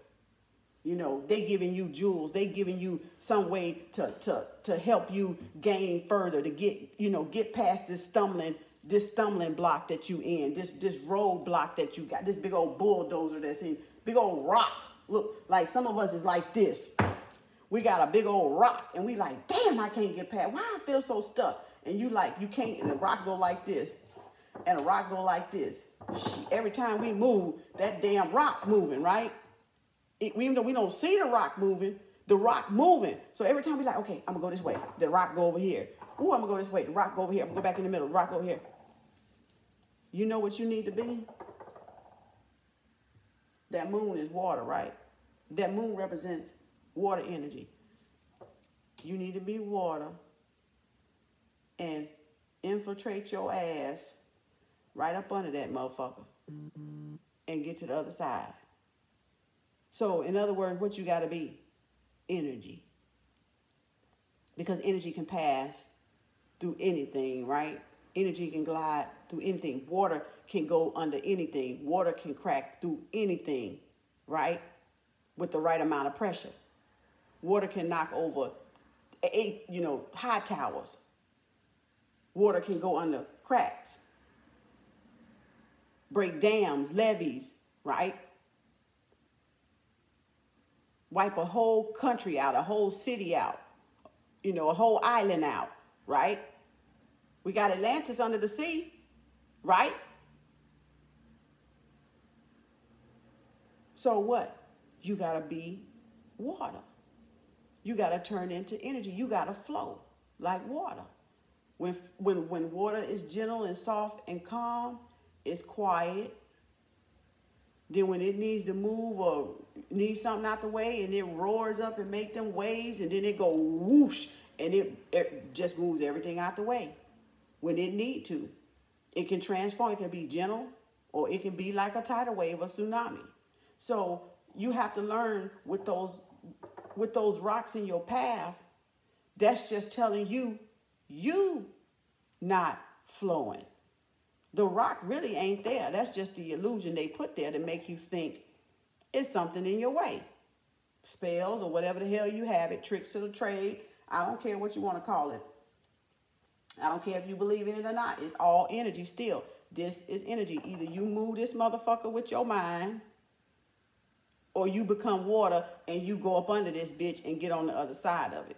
You know, they giving you jewels. They giving you some way to help you gain further, to get past this stumbling block that you in, this roadblock that you got, this big old bulldozer that's in, big old rock. Look, like some of us is like this. We got a big old rock and we like, damn, I can't get past. Why I feel so stuck? And you like, you can't, and the rock go like this. And the rock go like this. Every time we move, that damn rock moving, right? Even though we don't see the rock moving. So every time we like, okay, I'm going to go this way. The rock go over here. Ooh, I'm going to go this way. The rock go over here. I'm going to go back in the middle. The rock over here. You know what you need to be? That moon is water, right? That moon represents water energy. You need to be water and infiltrate your ass right up under that motherfucker and get to the other side. So, in other words, what you got to be? Energy. Because energy can pass through anything, right? Energy can glide through anything. Water can go under anything. Water can crack through anything, right? With the right amount of pressure. Water can knock over high towers. Water can go under cracks. Break dams, levees, right? Wipe a whole country out, a whole city out, a whole island out, right? We got Atlantis under the sea, right? So what? You got to be water. You got to turn into energy. You got to flow like water. When water is gentle and soft and calm, it's quiet. Then when it needs to move or needs something out the way and it roars up and make them waves and then it go whoosh and it just moves everything out the way when it need to. It can transform. It can be gentle or it can be like a tidal wave, a tsunami. So you have to learn with those rocks in your path, that's just telling you not flowing. The rock really ain't there. That's just the illusion they put there to make you think it's something in your way. Spells or whatever the hell you have it, tricks of the trade. I don't care what you want to call it. I don't care if you believe in it or not. It's all energy still. This is energy. Either you move this motherfucker with your mind or you become water and you go up under this bitch and get on the other side of it.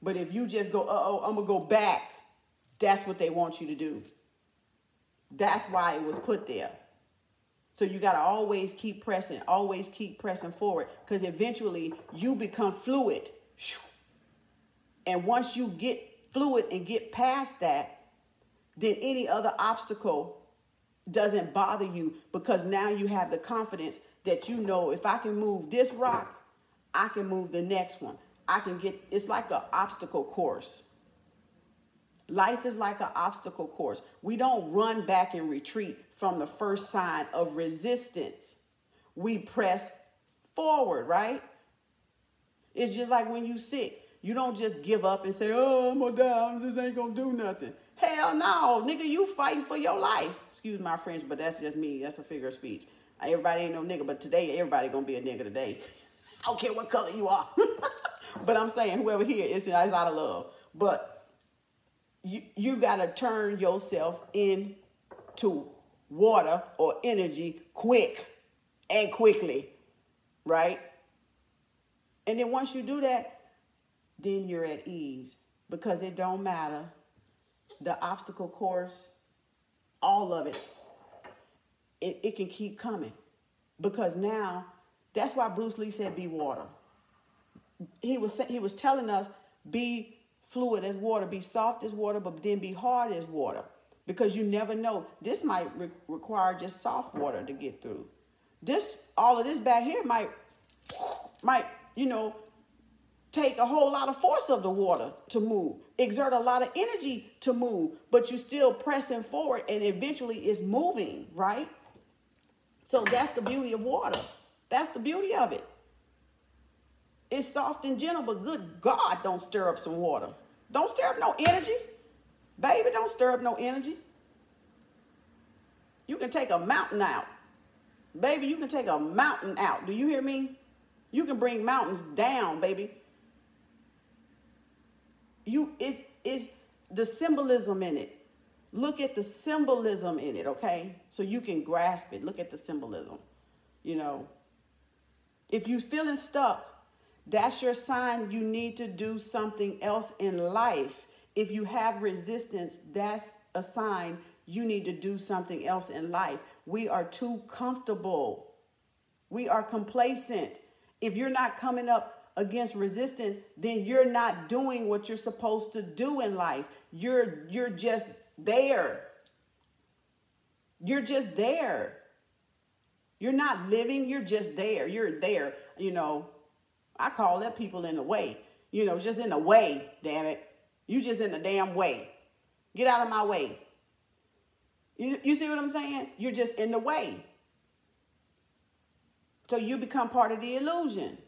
But if you just go, I'm going to go back, that's what they want you to do. That's why it was put there. So you got to always keep pressing forward because eventually you become fluid. And once you get fluid and get past that, then any other obstacle doesn't bother you because now you have the confidence that you know if I can move this rock, I can move the next one. It's like an obstacle course. Life is like an obstacle course. We don't run back and retreat from the first sign of resistance. We press forward, right? It's just like when you sick. You don't just give up and say, oh, I'm gonna die, this ain't gonna do nothing. Hell no, nigga, you fighting for your life. Excuse my French, but that's just me. That's a figure of speech. Everybody ain't no nigga, but today, everybody gonna be a nigga today. I don't care what color you are. But I'm saying whoever here, it's out of love. But you gotta turn yourself into water or energy quick and quickly, right? And then once you do that, then you're at ease, because it don't matter. The obstacle course, all of it, it can keep coming, because now that's why Bruce Lee said be water. He was telling us be fluid as water, be soft as water, but then be hard as water, because you never know. This might require just soft water to get through. All of this back here might take a whole lot of force of the water to move, exert a lot of energy to move, but you're still pressing forward, and eventually it's moving, right? So that's the beauty of water. That's the beauty of it. It's soft and gentle, but good God, don't stir up some water. Don't stir up no energy. Baby, don't stir up no energy. You can take a mountain out. Baby, you can take a mountain out. Do you hear me? You can bring mountains down, baby. It's the symbolism in it. Look at the symbolism in it, okay? So you can grasp it. Look at the symbolism. If you're feeling stuck, that's your sign you need to do something else in life. If you have resistance, that's a sign you need to do something else in life. We are too comfortable. We are complacent. If you're not coming up against resistance, then you're not doing what you're supposed to do in life. You're just there. You're just there. You're not living, you're just there. You're there. I call that people in the way. Just in the way, damn it. You just in the damn way. Get out of my way. You see what I'm saying? You're just in the way. So you become part of the illusion.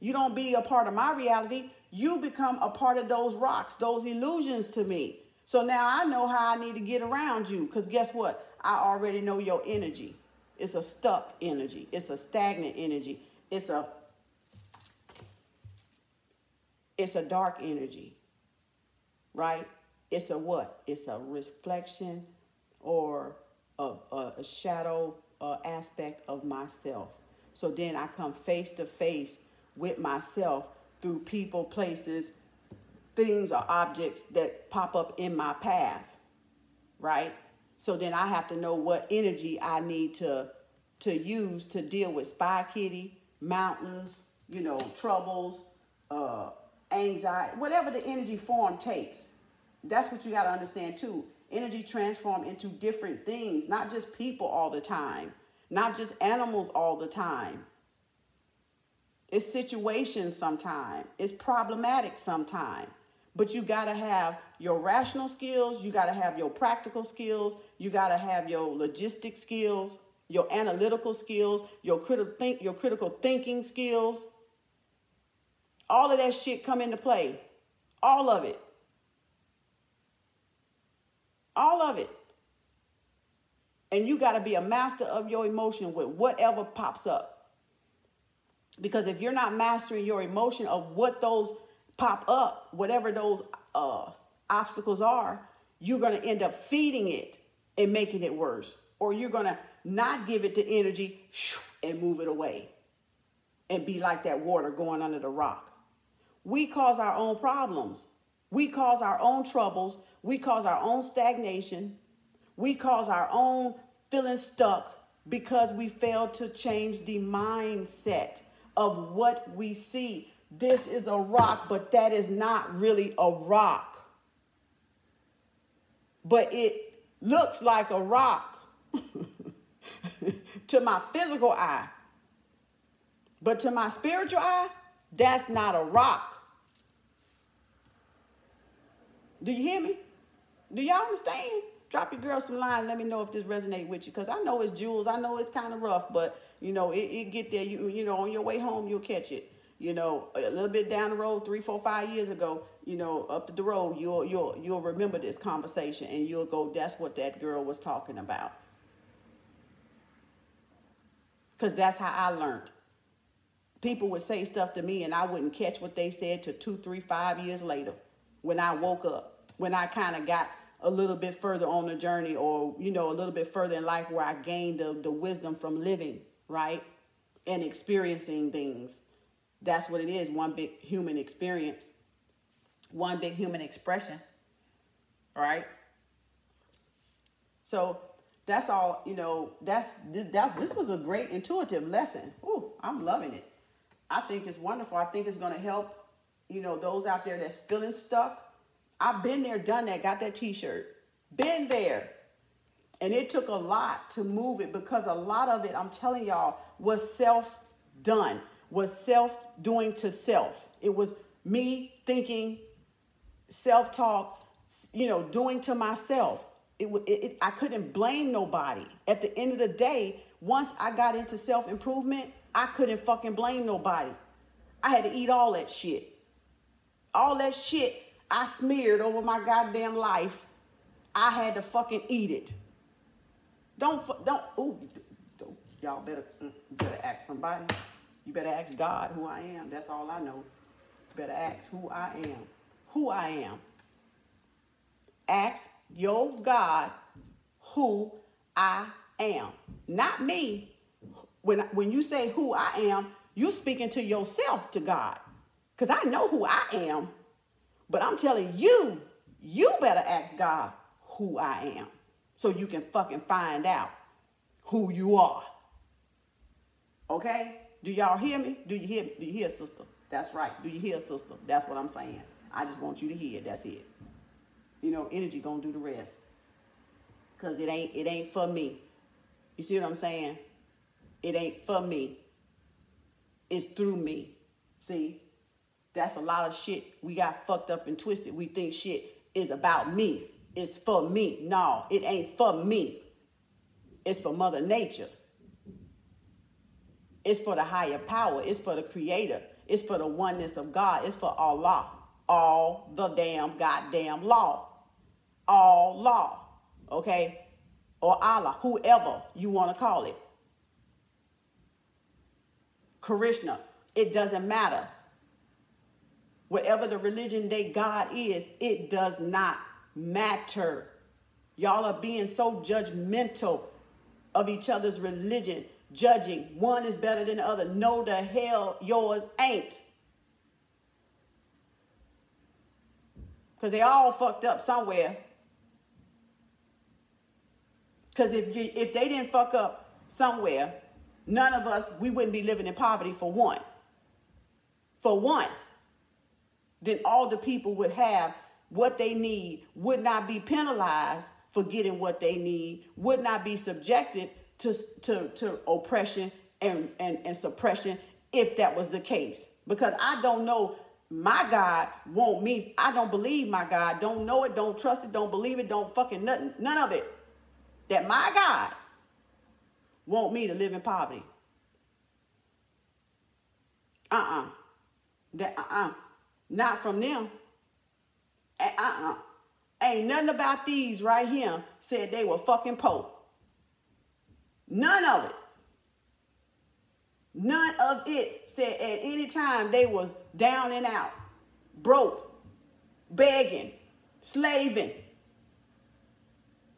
You don't be a part of my reality. You become a part of those rocks, those illusions to me. So now I know how I need to get around you, because guess what? I already know your energy. It's a stuck energy. It's a stagnant energy. It's a dark energy, right? It's a what? It's a reflection or a shadow aspect of myself. So then I come face to face with myself through people, places, things, or objects that pop up in my path, right? So then I have to know what energy I need to use to deal with Spy Kitty, mountains, troubles, anxiety, whatever the energy form takes. That's what you got to understand too. Energy transforms into different things, not just people all the time, not just animals all the time. It's situations sometimes. It's problematic sometimes. But you got to have your rational skills. You got to have your practical skills. You got to have your logistic skills, your analytical skills, your critical thinking skills. All of that shit come into play. All of it. All of it. And you got to be a master of your emotion with whatever pops up. Because if you're not mastering your emotion of what those pop up, whatever those obstacles are, you're going to end up feeding it and making it worse. Or you're going to not give it the energy and move it away and be like that water going under the rock. We cause our own problems. We cause our own troubles. We cause our own stagnation. We cause our own feeling stuck because we fail to change the mindset of what we see. This is a rock, but that is not really a rock. But it looks like a rock to my physical eye. But to my spiritual eye, that's not a rock. Do you hear me? Do y'all understand? Drop your girl some line. Let me know if this resonates with you. Because I know it's jewels. I know it's kind of rough. But, it get there. You know, on your way home, you'll catch it. you know, a little bit down the road, 3, 4, 5 years ago, you know, up the road, you'll remember this conversation and you'll go, that's what that girl was talking about. Because that's how I learned. People would say stuff to me and I wouldn't catch what they said till 2, 3, 5 years later when I woke up, when I kind of got a little bit further on the journey, or, you know, a little bit further in life where I gained the wisdom from living, right? And experiencing things. That's what it is. One big human experience. One big human expression. All right? So that's all, you know, this was a great intuitive lesson. Ooh, I'm loving it. I think it's wonderful. I think it's going to help, you know, those out there that's feeling stuck. I've been there, done that, got that t-shirt. Been there. And it took a lot to move it, because a lot of it, I'm telling y'all, was self-done, was self-doing to self. It was me thinking, self-talk, you know, doing to myself. I couldn't blame nobody. At the end of the day, once I got into self-improvement, I couldn't fucking blame nobody. I had to eat all that shit. All that shit I smeared over my goddamn life, I had to fucking eat it. Y'all better ask somebody. You better ask God who I am. That's all I know. You better ask who I am. Who I am. Ask your God who I am. Not me. When you say who I am, you're speaking to yourself, to God. Because I know who I am. But I'm telling you, you better ask God who I am, so you can fucking find out who you are. Okay? Do y'all hear me? Do you hear, sister? That's right. Do you hear, sister? That's what I'm saying. I just want you to hear. That's it. You know, energy gonna do the rest. Because it ain't for me. You see what I'm saying? It ain't for me. It's through me. See? That's a lot of shit we got fucked up and twisted. We think shit is about me. It's for me. No, it ain't for me. It's for Mother Nature. It's for the higher power. It's for the Creator. It's for the oneness of God. It's for Allah. All the damn goddamn law. All law. Okay? Or Allah. Whoever you want to call it. Krishna. It doesn't matter. Whatever the religion they God is, it does not matter. Y'all are being so judgmental of each other's religion, judging one is better than the other. No, the hell yours ain't. Because they all fucked up somewhere. Because if they didn't fuck up somewhere, none of us, we wouldn't be living in poverty, for one. For one. Then all the people would have what they need, would not be penalized for getting what they need, would not be subjected to oppression and suppression if that was the case. Because I don't know, my God want me, I don't believe my God, don't know it, don't trust it, don't believe it, don't fucking nothing, none of it. That my God want me to live in poverty. Not from them. Ain't nothing about these right here said they were fucking poor. None of it. None of it said at any time they was down and out, broke, begging, slaving,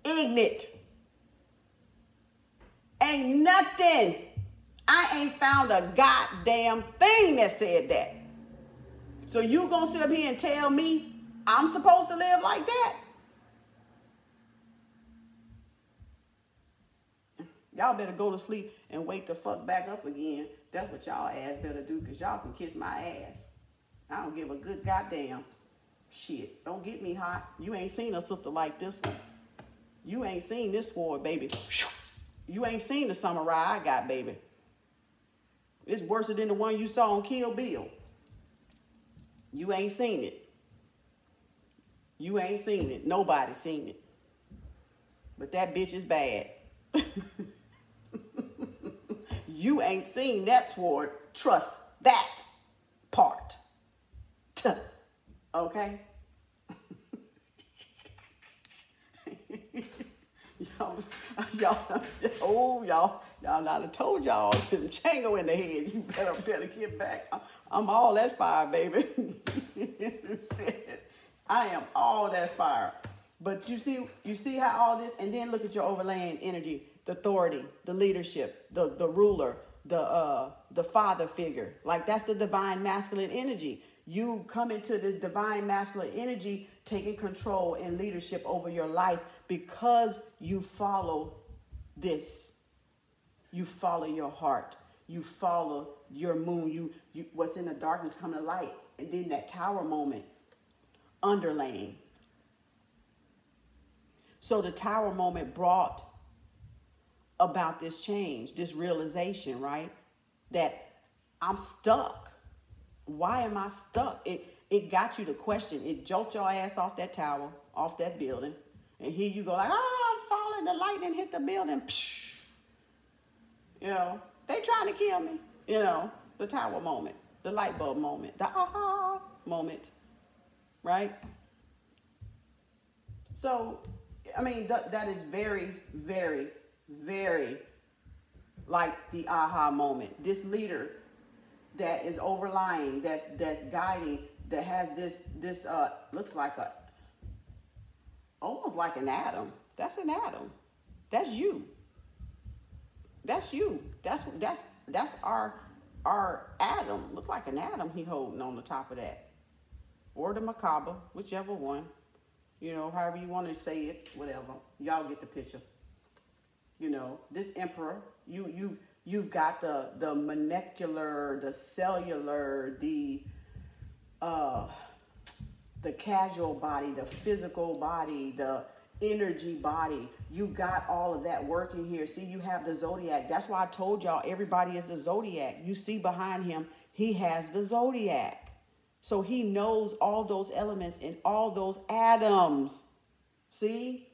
ignorant. Ain't nothing. I ain't found a goddamn thing that said that. So you gonna sit up here and tell me I'm supposed to live like that? Y'all better go to sleep and wake the fuck back up again. That's what y'all ass better do, because y'all can kiss my ass. I don't give a good goddamn shit. Don't get me hot. You ain't seen a sister like this one. You ain't seen this sword, baby. You ain't seen the samurai I got, baby. It's worse than the one you saw on Kill Bill. You ain't seen it. You ain't seen it. Nobody seen it. But that bitch is bad. You ain't seen that sword. Trust that. part. Okay? Y'all not told y'all them chango in the head. You better get back. I'm all that fire, baby. Shit. I am all that fire. But you see how all this, and then look at your overlaying energy, the authority, the leadership, the ruler, the father figure. Like that's the divine masculine energy. You come into this divine masculine energy, taking control and leadership over your life because you follow this. You follow your heart. You follow your moon. You what's in the darkness come to light. And then that tower moment, underlaying. So the tower moment brought about this change, this realization, right? That I'm stuck. Why am I stuck? It got you to question. It jolted your ass off that tower, off that building. And here you go like, I'm falling. The lightning hit the building. Psh. You know, they trying to kill me. You know, the tower moment, the light bulb moment, the aha moment, right? So, I mean, that is very, very, very like the aha moment. This leader that is overlying, that's guiding, that has this looks like almost like an atom. That's an atom. That's you. That's you. That's our atom. Look like an atom he holding on the top of that. Or the macabre, whichever one. You know, however you want to say it, whatever. Y'all get the picture. You know, this emperor, you've got the molecular, the cellular, the casual body, the physical body, the energy body. You got all of that working here. See, you have the zodiac. That's why I told y'all everybody is the zodiac. You see behind him, he has the zodiac. So he knows all those elements and all those atoms. See?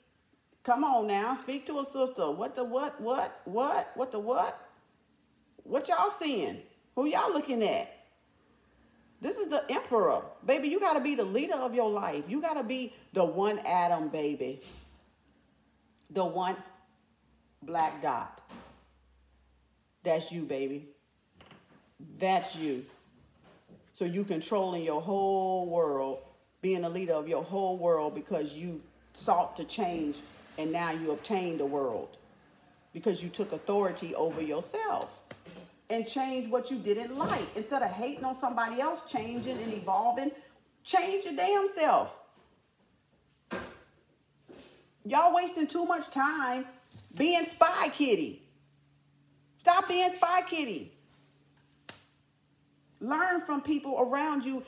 Come on now, speak to a sister. What the what? What the what? What y'all seeing? Who y'all looking at? This is the emperor. Baby, you got to be the leader of your life. You got to be the one atom, baby. The one black dot. That's you, baby. That's you. So you controlling your whole world, being a leader of your whole world because you sought to change and now you obtained the world because you took authority over yourself and changed what you didn't like. Instead of hating on somebody else, changing and evolving, change your damn self. Y'all wasting too much time being spy kitty. Stop being spy kitty. Learn from people around you.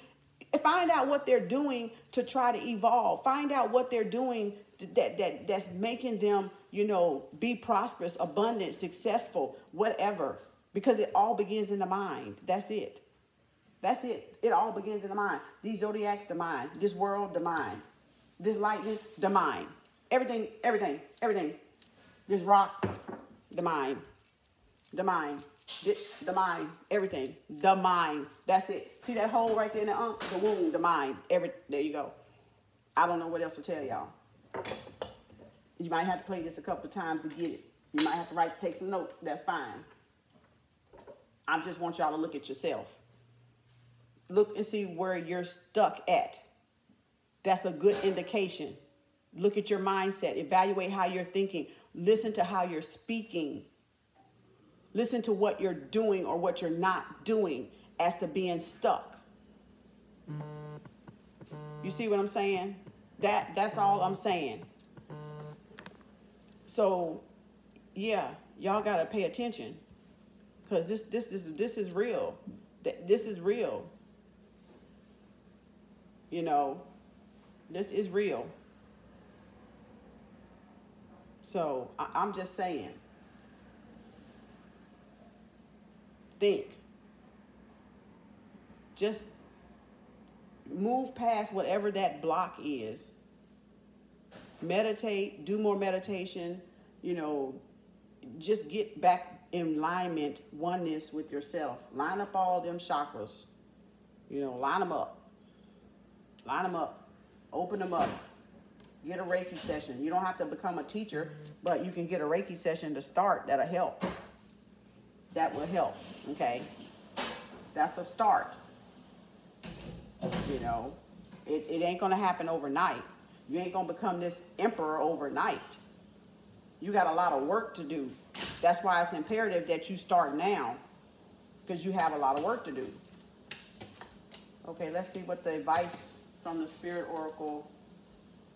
Find out what they're doing to try to evolve. Find out what they're doing that's making them, you know, be prosperous, abundant, successful, whatever. Because it all begins in the mind. That's it. That's it. It all begins in the mind. These zodiacs, the mind. This world, the mind. This lightning, the mind. Everything. This rock, the mind. The mind. The mind. Everything. The mind. That's it. See that hole right there in the womb, the mind. There you go. I don't know what else to tell y'all. You might have to play this a couple of times to get it. You might have to take some notes. That's fine. I just want y'all to look at yourself. Look and see where you're stuck at. That's a good indication. Look at your mindset. Evaluate how you're thinking. Listen to how you're speaking. Listen to what you're doing or what you're not doing as to being stuck. You see what I'm saying? That's all I'm saying. So, yeah, y'all got to pay attention. Because this is real. This is real. You know, this is real. So I'm just saying. Think. Just move past whatever that block is. Meditate, do more meditation, you know, just get back in alignment, oneness with yourself. Line up all them chakras. You know, line them up. Line them up. Open them up. Get a Reiki session. You don't have to become a teacher, but you can get a Reiki session to start. That'll help. That will help, okay? That's a start. You know, it ain't going to happen overnight. You ain't going to become this emperor overnight. You got a lot of work to do. That's why it's imperative that you start now, because you have a lot of work to do. Okay, let's see what the advice from the Spirit Oracle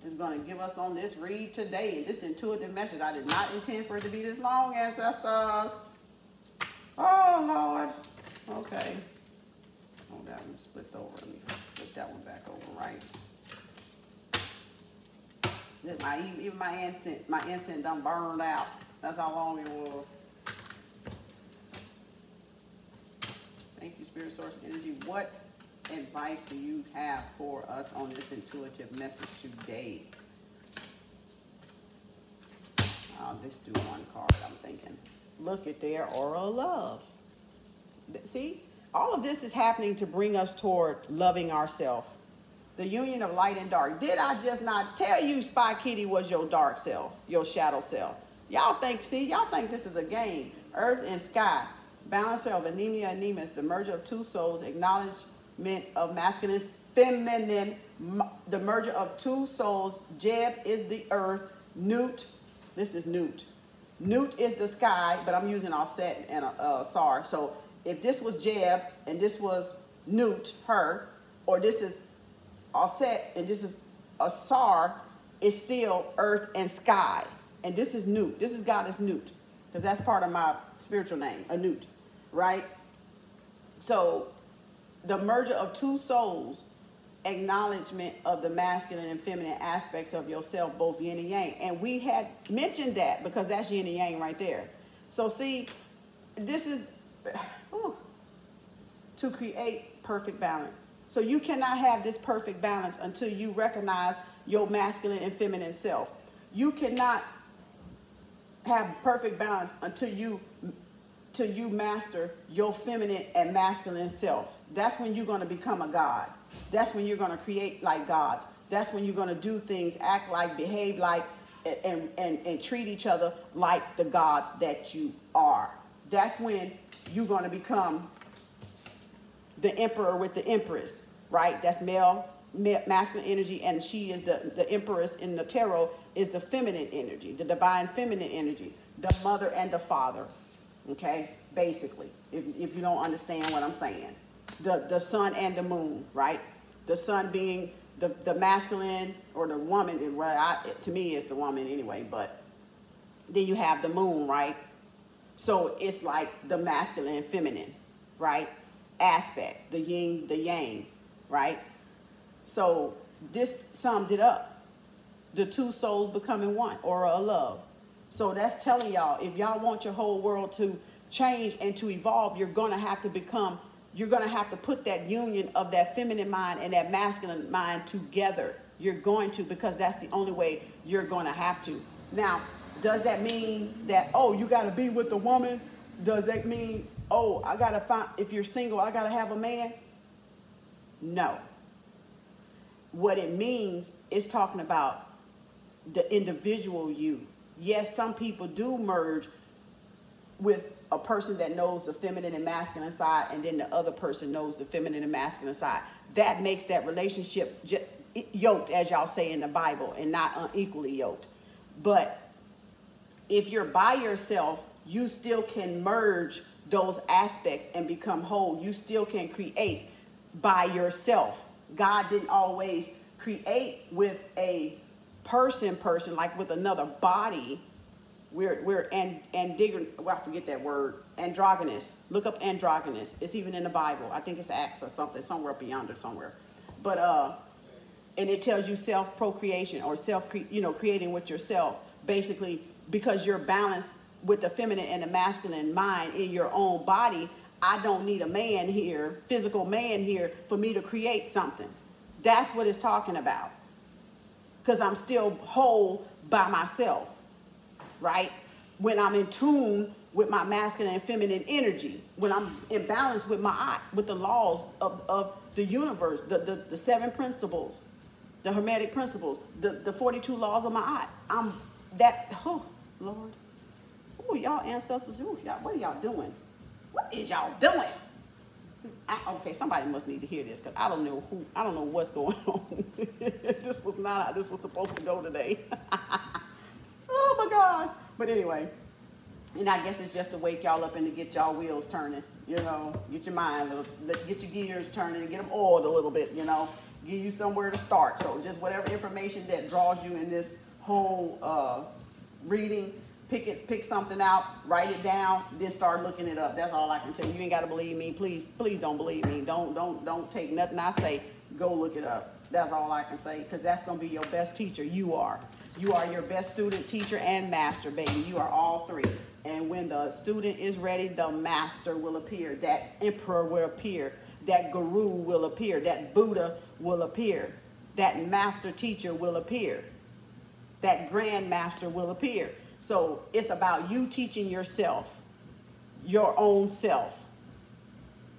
is going to give us on this read today. This intuitive message. I did not intend for it to be this long, ancestors. Oh, Lord. Okay. Oh, that one split over. Let me flip that one back over, right? Even my incense done burned out. That's how long it was. Thank you, Spirit Source Energy. What advice do you have for us on this intuitive message today? Let's do one card, I'm thinking. Look at their aura of love. See, all of this is happening to bring us toward loving ourselves. The union of light and dark. Did I just not tell you Spy Kitty was your dark self, your shadow self? Y'all think this is a game. Earth and sky. Balance of anemia, anemus. The merger of two souls. Acknowledgement of masculine, feminine. The merger of two souls. Jeb is the earth. Newt. This is Newt. Newt is the sky, but I'm using Offset and Sar. So if this was Jeb and this was Newt, her, or this is Offset and this is a Sar, it's still earth and sky. And this is Newt. This is Goddess Newt, because that's part of my spiritual name, a Newt, right? So the merger of two souls, acknowledgement of the masculine and feminine aspects of yourself, both yin and yang. And we had mentioned that because that's yin and yang right there. So see, this is to create perfect balance. So you cannot have this perfect balance until you recognize your masculine and feminine self. You cannot have perfect balance until you master your feminine and masculine self. That's when you're going to become a god. That's when you're going to create like gods. That's when you're going to do things, act like, behave like, and treat each other like the gods that you are. That's when you're going to become the emperor with the empress, right? That's male, masculine energy, and she is the empress in the tarot is the feminine energy, the divine feminine energy, the mother and the father, okay? Basically, if you don't understand what I'm saying. The sun and the moon, right? The sun being the masculine or the woman, well, to me it's the woman anyway, but then you have the moon, right? So it's like the masculine and feminine, right? Aspects, the yin, the yang, right? So this summed it up. The two souls becoming one, aura of love. So that's telling y'all, if y'all want your whole world to change and to evolve, you're going to have to put that union of that feminine mind and that masculine mind together. You're going to, because that's the only way you're going to have to. Now, does that mean that, oh, you got to be with the woman? Does that mean, oh, I got to find, if you're single, I got to have a man? No. What it means is talking about the individual you. Yes, some people do merge with a person that knows the feminine and masculine side, and then the other person knows the feminine and masculine side. That makes that relationship yoked, as y'all say in the Bible, and not unequally yoked. But if you're by yourself, you still can merge those aspects and become whole. You still can create by yourself. God didn't always create with a person, like with another body. We're I forget that word, androgynous. Look up androgynous. It's even in the Bible. I think it's Acts or something, somewhere up yonder somewhere. But and it tells you self-procreation or creating with yourself, basically, because you're balanced with the feminine and the masculine mind in your own body. I don't need a man here, physical man here, for me to create something. That's what it's talking about. Because I'm still whole by myself, right? When I'm in tune with my masculine and feminine energy, when I'm in balance with the laws of the universe, the 7 principles, the Hermetic principles, the 42 laws of Ma'at. Oh, Lord. Oh, y'all ancestors, ooh, y'all, what are y'all doing? What is y'all doing? Okay, somebody must need to hear this because I don't know what's going on. This was not how this was supposed to go today. Oh my gosh. But anyway, and I guess it's just to wake y'all up and to get y'all wheels turning, you know, get your mind, get your gears turning and get them oiled a little bit, you know, give you somewhere to start. So just whatever information that draws you in this whole reading, pick something out, write it down, then start looking it up. That's all I can tell you. You ain't got to believe me. Please don't believe me. Don't take nothing I say. Go look it up. That's all I can say, because that's going to be your best teacher. You are your best student, teacher, and master, baby. You are all three. And when the student is ready, the master will appear. That emperor will appear. That guru will appear. That Buddha will appear. That master teacher will appear. That grand master will appear. So it's about you teaching yourself, your own self.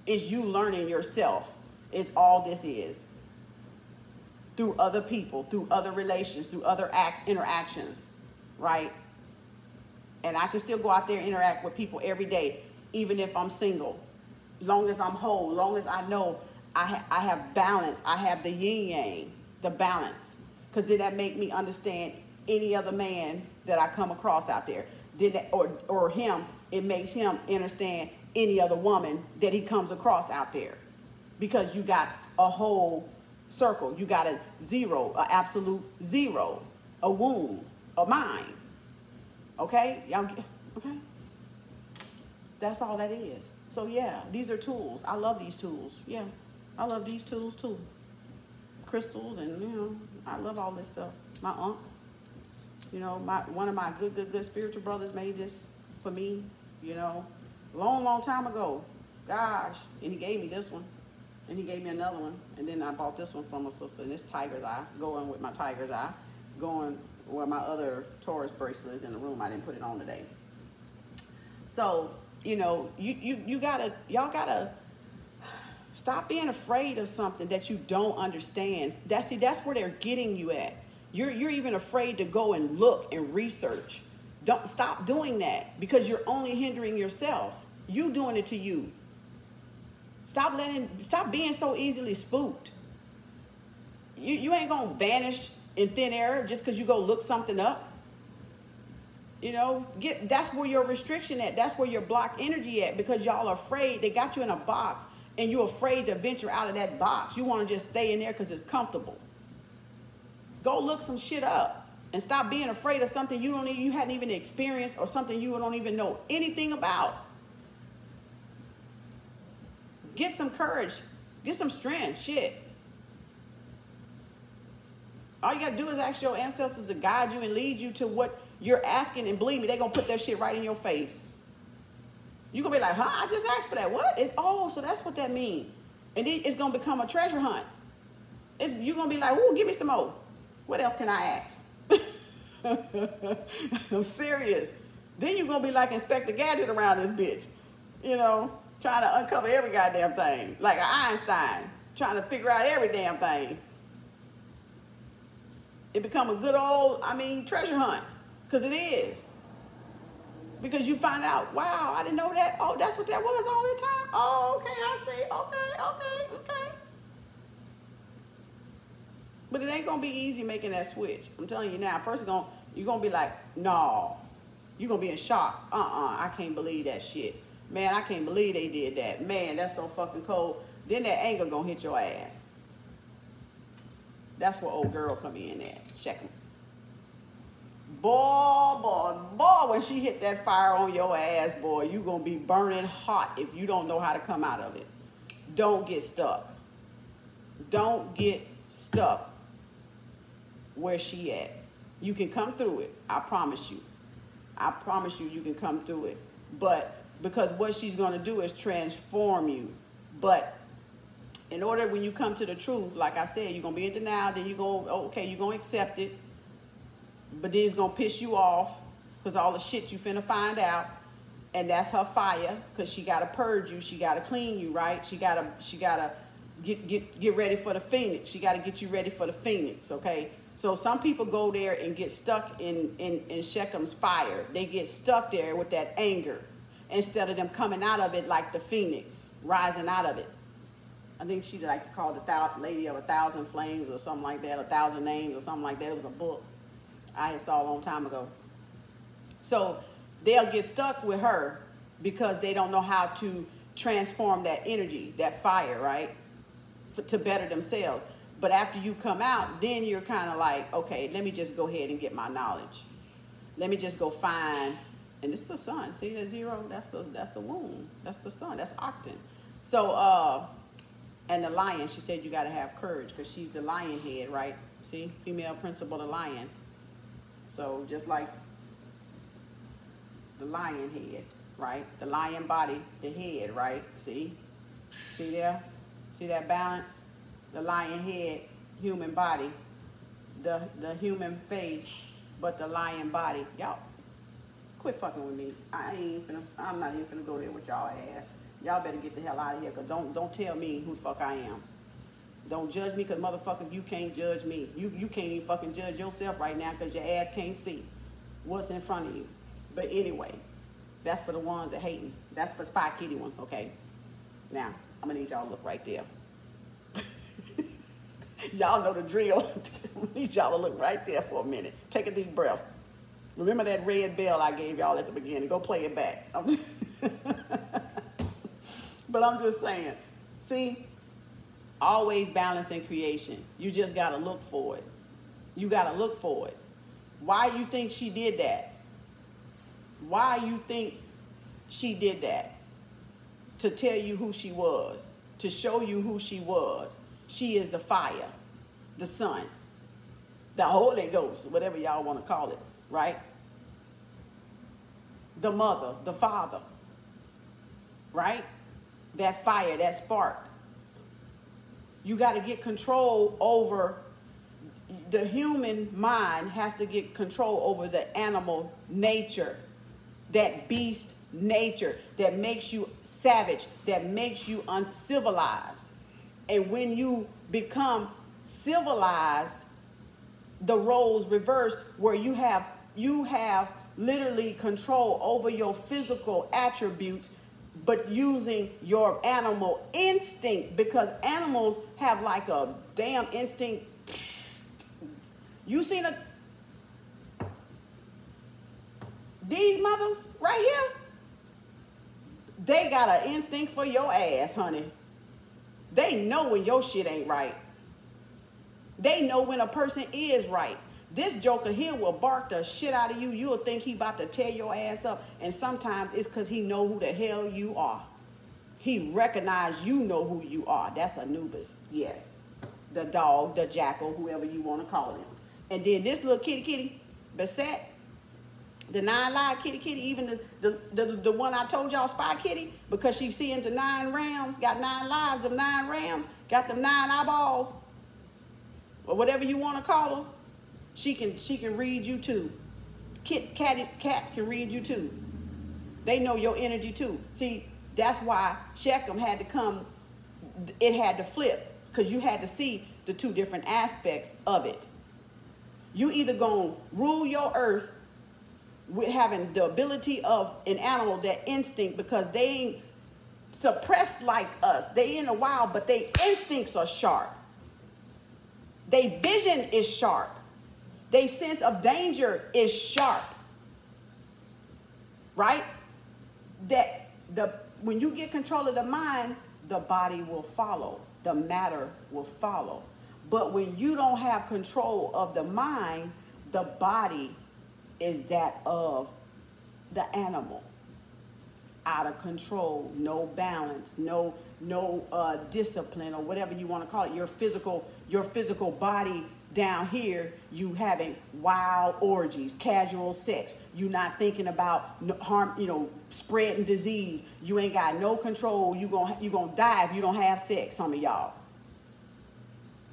It's you learning yourself is all this is. Through other people, through other relations, through other interactions, right? And I can still go out there and interact with people every day, even if I'm single. Long as I'm whole, long as I know I have balance, I have the yin yang, the balance. Because did that make me understand any other man that I come across out there? Did that, or him, it makes him understand any other woman that he comes across out there. Because you got a whole circle. You got a zero, an absolute zero, a womb, a mind. Okay? Y'all, okay? That's all that is. So yeah, these are tools. I love these tools. Yeah, I love these tools too. Crystals and, you know, I love all this stuff. My uncle, you know, one of my good spiritual brothers made this for me, you know, long time ago. Gosh, and he gave me this one. And he gave me another one. And then I bought this one from my sister. And this tiger's eye, going with my tiger's eye, going where my other Taurus bracelet is in the room. I didn't put it on today. So, you know, y'all gotta stop being afraid of something that you don't understand. That's where they're getting you at. You're even afraid to go and look and research. Don't stop doing that, because you're only hindering yourself. You doing it to you. Stop being so easily spooked. You ain't gonna vanish in thin air just because you go look something up. You know, that's where your restriction at. That's where your blocked energy at, because y'all are afraid. They got you in a box and you're afraid to venture out of that box. You want to just stay in there because it's comfortable. Go look some shit up and stop being afraid of something you hadn't even experienced, or something you don't even know anything about. Get some courage. Get some strength. Shit. All you got to do is ask your ancestors to guide you and lead you to what you're asking. And believe me, they're going to put that shit right in your face. You're going to be like, huh? I just asked for that. What? So that's what that means. And then it's going to become a treasure hunt. You're going to be like, ooh, give me some more. What else can I ask? I'm serious. Then you're going to be like Inspector Gadget around this bitch. You know? Trying to uncover every goddamn thing. Like an Einstein. Trying to figure out every damn thing. It become a good old, treasure hunt. Because it is. Because you find out, wow, I didn't know that. Oh, that's what that was all the time. Oh, okay, I see. Okay. But it ain't going to be easy making that switch. I'm telling you now. First, you're going to be like, no. You're going to be in shock. I can't believe that shit. Man, I can't believe they did that. Man, that's so fucking cold. Then that anger gonna hit your ass. That's where old girl come in at. Check him. Boy, when she hit that fire on your ass, boy, you gonna be burning hot if you don't know how to come out of it. Don't get stuck. Don't get stuck where she at. You can come through it. I promise you. I promise you can come through it. But because what she's going to do is transform you. But in order, when you come to the truth, like I said, you're going to be in denial. Then you're going, okay, you're going to accept it. But then it's going to piss you off because all the shit you finna find out. And that's her fire, because she got to purge you. She got to clean you, right? She got to get ready for the phoenix. She got to get you ready for the phoenix, okay? So some people go there and get stuck in Shechem's fire. They get stuck there with that anger instead of them coming out of it like the phoenix, rising out of it. I think she like to call the Lady of 1,000 Flames or something like that, 1,000 Names or something like that. It was a book I had saw a long time ago. So they'll get stuck with her because they don't know how to transform that energy, that fire, right, to better themselves. But after you come out, then you're kind of like, okay, let me just go ahead and get my knowledge. Let me just go find, and it's the sun. See that zero? That's the womb. That's the sun. That's Octan. So, and the lion, she said you got to have courage because she's the lion head, right? See, female principle, the lion. So just like the lion head, right? The lion body, the head, right? See there? See that balance? The lion head, human body, the human face, but the lion body. Y'all, quit fucking with me. I'm not even finna go there with y'all ass. Y'all better get the hell out of here, because don't tell me who the fuck I am. Don't judge me, because motherfucker, you can't judge me. You can't even fucking judge yourself right now, because your ass can't see what's in front of you. But anyway, that's for the ones that hating. That's for Spy Kitty ones, okay? Now, I'm gonna need y'all to look right there. Y'all know the drill. I need y'all to look right there for a minute. Take a deep breath. Remember that red bell I gave y'all at the beginning. Go play it back. But I'm just saying, see, always balance in creation. You just got to look for it. You got to look for it. Why you think she did that? Why you think she did that? To tell you who she was, to show you who she was. She is the fire, the sun, the Holy Ghost, whatever y'all want to call it, right? The mother, the father, right? That fire, that spark. You got to get control over, the human mind has to get control over the animal nature, that beast nature that makes you savage, that makes you uncivilized. And when you become civilized, the roles reverse, where you have literally control over your physical attributes, but using your animal instinct, because animals have like a damn instinct. You seen these mothers right here? They got an instinct for your ass, honey. They know when your shit ain't right. They know when a person is right. This joker here will bark the shit out of you. You'll think he about to tear your ass up. And sometimes it's because he know who the hell you are. He recognize you know who you are. That's Anubis, yes. The dog, the jackal, whoever you want to call him. And then this little kitty, Beset, the 9-live kitty, even the one I told y'all, Spy Kitty, because she's seeing the 9 rams, got 9 lives of 9 rams, got them 9 eyeballs, or whatever you want to call her. She can read you too. Cats can read you too. They know your energy too. See, that's why Shechem had to come. It had to flip, because you had to see the 2 different aspects of it. You either gonna rule your earth with having the ability of an animal, that instinct, because they ain't suppressed like us. They in the wild, but their instincts are sharp. Their vision is sharp. Their sense of danger is sharp. Right? When you get control of the mind, the body will follow. The matter will follow. But when you don't have control of the mind, the body is that of the animal. Out of control, no balance, no discipline, or whatever you want to call it. Your physical body down here, you having wild orgies, casual sex. You not thinking about harm, spreading disease. You ain't got no control. You gonna die if you don't have sex, some of y'all.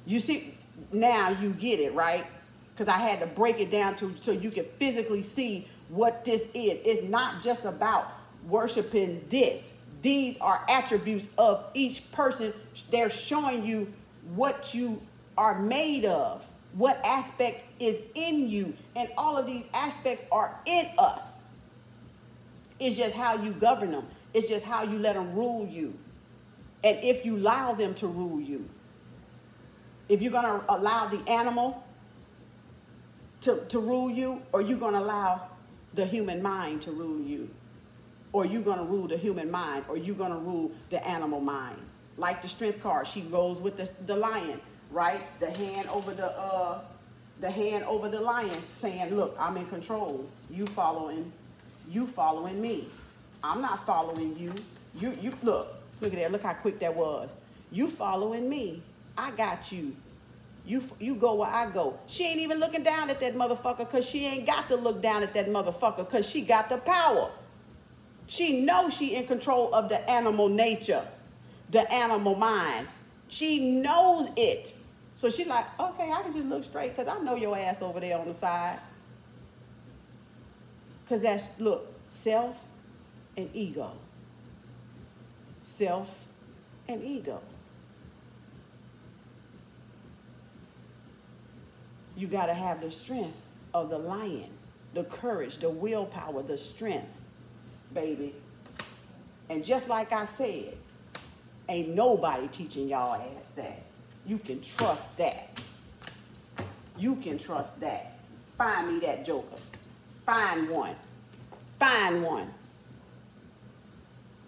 You see, now you get it, right? Because I had to break it down so you can physically see what this is. It's not just about worshiping this. These are attributes of each person. They're showing you what you are made of, what aspect is in you. And all of these aspects are in us. It's just how you govern them. It's just how you let them rule you. And if you allow them to rule you. If you're going to allow the animal to rule you, or you're going to allow the human mind to rule you. Or you're going to rule the human mind, or you're going to rule the animal mind. Like the strength card, she goes with the lion, right? The hand over the lion, saying, look, I'm in control. You following me. I'm not following you. You look at that. Look how quick that was. You following me. I got you. You go where I go. She ain't even looking down at that motherfucker, because she ain't got to look down at that motherfucker, because she got the power. She knows she in control of the animal nature, the animal mind. She knows it. So she's like, okay, I can just look straight, because I know your ass over there on the side. Because that's, look, self and ego. Self and ego. You got to have the strength of the lion, the courage, the willpower, the strength, baby. And just like I said, ain't nobody teaching y'all ass that. You can trust that. You can trust that. Find me that joker. Find one. Find one.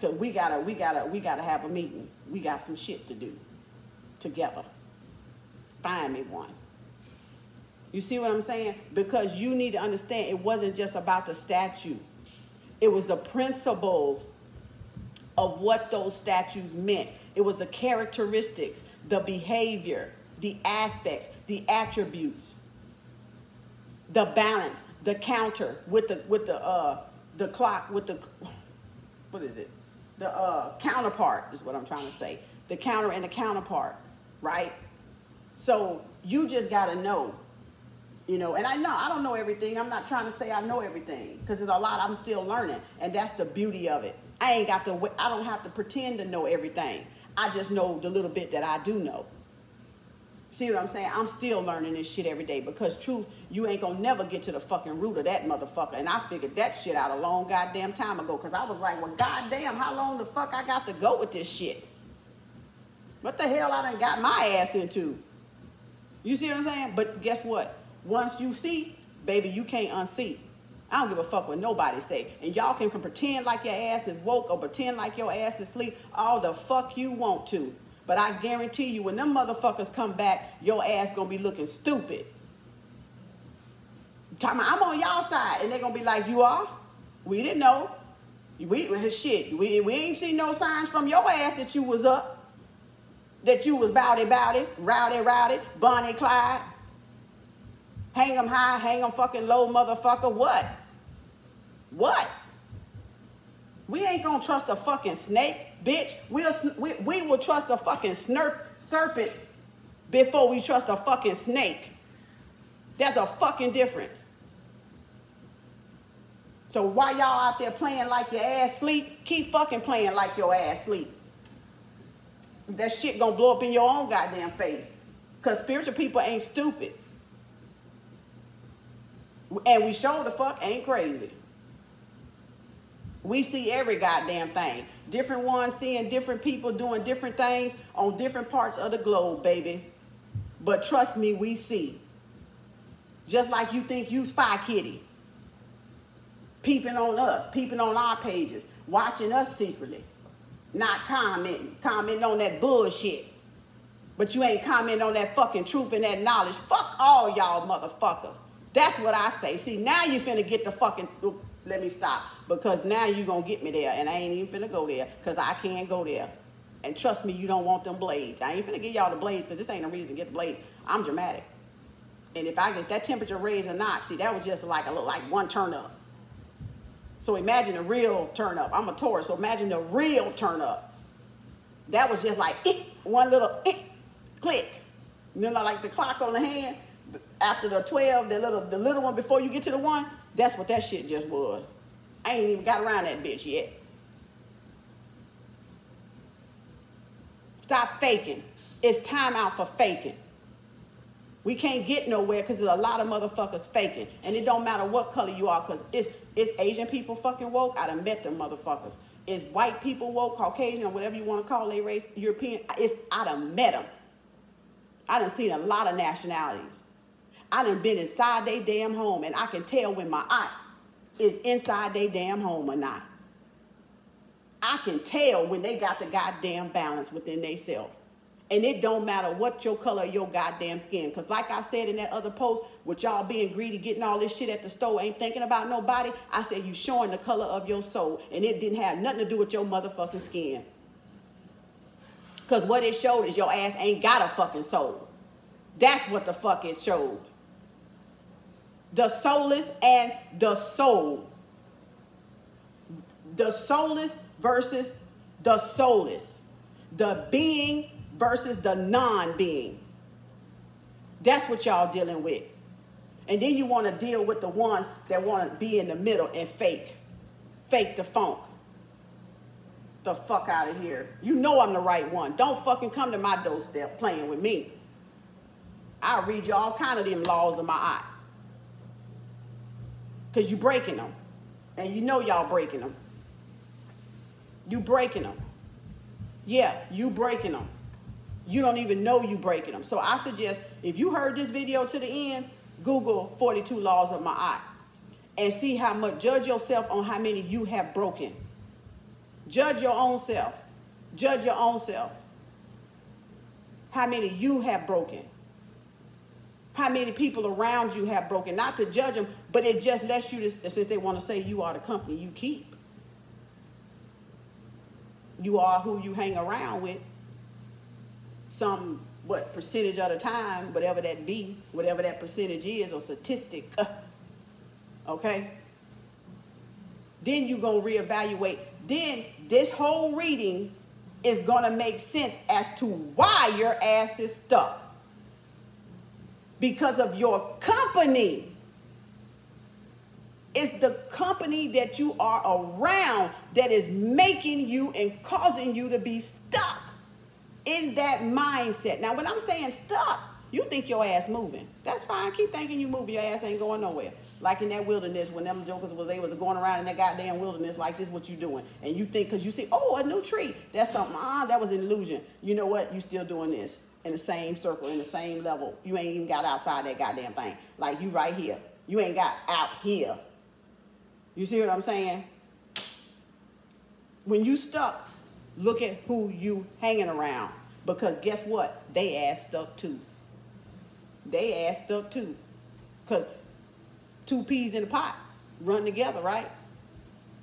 Cause we gotta have a meeting. We got some shit to do together. Find me one. You see what I'm saying? Because you need to understand, it wasn't just about the statue. It was the principles of what those statues meant. It was the characteristics, the behavior, the aspects, the attributes, the balance, the counter with the clock, with the, what is it? The counterpart is what I'm trying to say. The counter and the counterpart, right? So you just got to know. You know, and I don't know everything. I'm not trying to say I know everything, because there's a lot I'm still learning, and that's the beauty of it. I don't have to pretend to know everything. I just know the little bit that I do know. See what I'm saying? I'm still learning this shit every day, because truth, you ain't gonna never get to the fucking root of that motherfucker. And I figured that shit out a long goddamn time ago, because I was like, well, goddamn, how long the fuck I got to go with this shit? What the hell I done got my ass into? You see what I'm saying? But guess what? Once you see, baby, you can't unsee. I don't give a fuck what nobody say. And y'all can pretend like your ass is woke, or pretend like your ass is asleep all the fuck you want to. But I guarantee you, when them motherfuckers come back, your ass gonna be looking stupid. I'm on y'all side, and they gonna be like, you are? We didn't know. We ain't seen no signs from your ass that you was up, that you was bowdy, rowdy, Bonnie Clyde. Hang 'em high, hang 'em fucking low, motherfucker. What? We ain't gonna trust a fucking snake, bitch. We will trust a fucking serpent before we trust a fucking snake. There's a fucking difference. So while y'all out there playing like your ass sleep, keep fucking playing like your ass sleep. That shit gonna blow up in your own goddamn face. Because spiritual people ain't stupid. And we sure the fuck ain't crazy. We see every goddamn thing. Different ones seeing different people doing different things on different parts of the globe, baby. But trust me, we see. Just like you think you Spy Kitty. Peeping on us, peeping on our pages, watching us secretly. Not commenting on that bullshit. But you ain't commenting on that fucking truth and that knowledge. Fuck all y'all motherfuckers. That's what I say. See, now you finna get the fucking, let me stop. Because now you gonna get me there, and I ain't even finna go there, because I can't go there. And trust me, you don't want them blades. I ain't finna give y'all the blades, because this ain't no reason to get the blades. I'm dramatic. And if I get that temperature raised or not, see, that was just like one turn up. So imagine a real turn up. I'm a Taurus, so imagine the real turn up. That was just like, one little click. You know, like the clock on the hand. After the 12, the little one before you get to the 1, that's what that shit just was. I ain't even got around that bitch yet. Stop faking. It's time out for faking. We can't get nowhere because there's a lot of motherfuckers faking. And it don't matter what color you are, because it's Asian people fucking woke. I done met them motherfuckers. It's white people woke, Caucasian, or whatever you want to call their race, European. I done met them. I done seen a lot of nationalities. I done been inside their damn home, and I can tell when my eye is inside their damn home or not. I can tell when they got the goddamn balance within themselves. And it don't matter what your color of your goddamn skin. Because like I said in that other post, with y'all being greedy, getting all this shit at the store, ain't thinking about nobody, I said you showing the color of your soul. And it didn't have nothing to do with your motherfucking skin. Because what it showed is your ass ain't got a fucking soul. That's what the fuck it showed. The soulless and the soul. The soulless versus the soulless. The being versus the non-being. That's what y'all dealing with. And then you want to deal with the ones that want to be in the middle and fake. Fake the funk. The fuck out of here. You know I'm the right one. Don't fucking come to my doorstep playing with me. I'll read you all kind of them laws of my eye. Because you breaking them. And you know y'all breaking them. You breaking them. Yeah, you breaking them. You don't even know you breaking them. So I suggest, if you heard this video to the end, Google 42 laws of my eye. And see how much, judge yourself on how many you have broken. Judge your own self. Judge your own self. How many you have broken. How many people around you have broken. Not to judge them, but it just lets you, since they want to say you are the company you keep. You are who you hang around with. Some, percentage of the time, whatever that be, whatever that percentage is, or statistic. Okay? Then you're going to reevaluate. Then this whole reading is going to make sense as to why your ass is stuck. Because of your company. It's the company that you are around that is making you and causing you to be stuck in that mindset. Now, when I'm saying stuck, you think your ass moving. That's fine. Keep thinking you moving. Your ass ain't going nowhere. Like in that wilderness, when them jokers they was going around in that goddamn wilderness like this, what you doing? And you think, because you see, oh, a new tree. That's something. That was an illusion. You know what? You still doing this in the same circle, in the same level. You ain't even got outside that goddamn thing. Like you right here. You ain't got out here. You see what I'm saying? When you stuck, look at who you hanging around. Because guess what? They ass stuck too. They ass stuck too. Because two peas in a pot run together, right?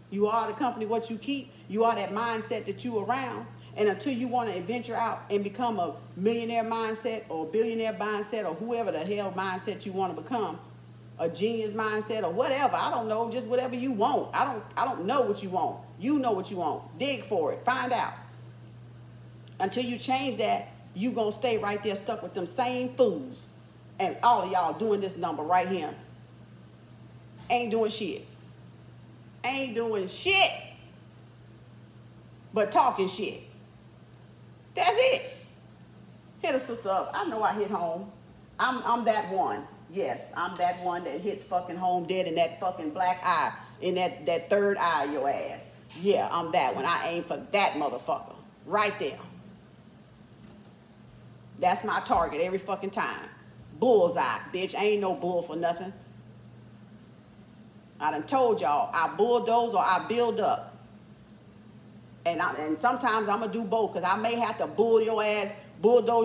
You are the company what you keep. You are that mindset that you around. And until you want to venture out and become a millionaire mindset or billionaire mindset or whoever the hell mindset you want to become, a genius mindset or whatever, I don't know, just whatever you want. I don't know what you want. You know what you want. Dig for it. Find out. Until you change that, you gonna stay right there stuck with them same fools. And all of y'all doing this number right here. Ain't doing shit. Ain't doing shit. But talking shit. That's it. Hit a sister up. I know I hit home. I'm that one. Yes, I'm that one that hits fucking home dead in that fucking black eye. In that third eye of your ass. Yeah, I'm that one. I aim for that motherfucker. Right there. That's my target every fucking time. Bullseye, bitch. I ain't no bull for nothing. I done told y'all, I bulldoze or I build up. And sometimes I'm going to do both, because I may have to bulldoze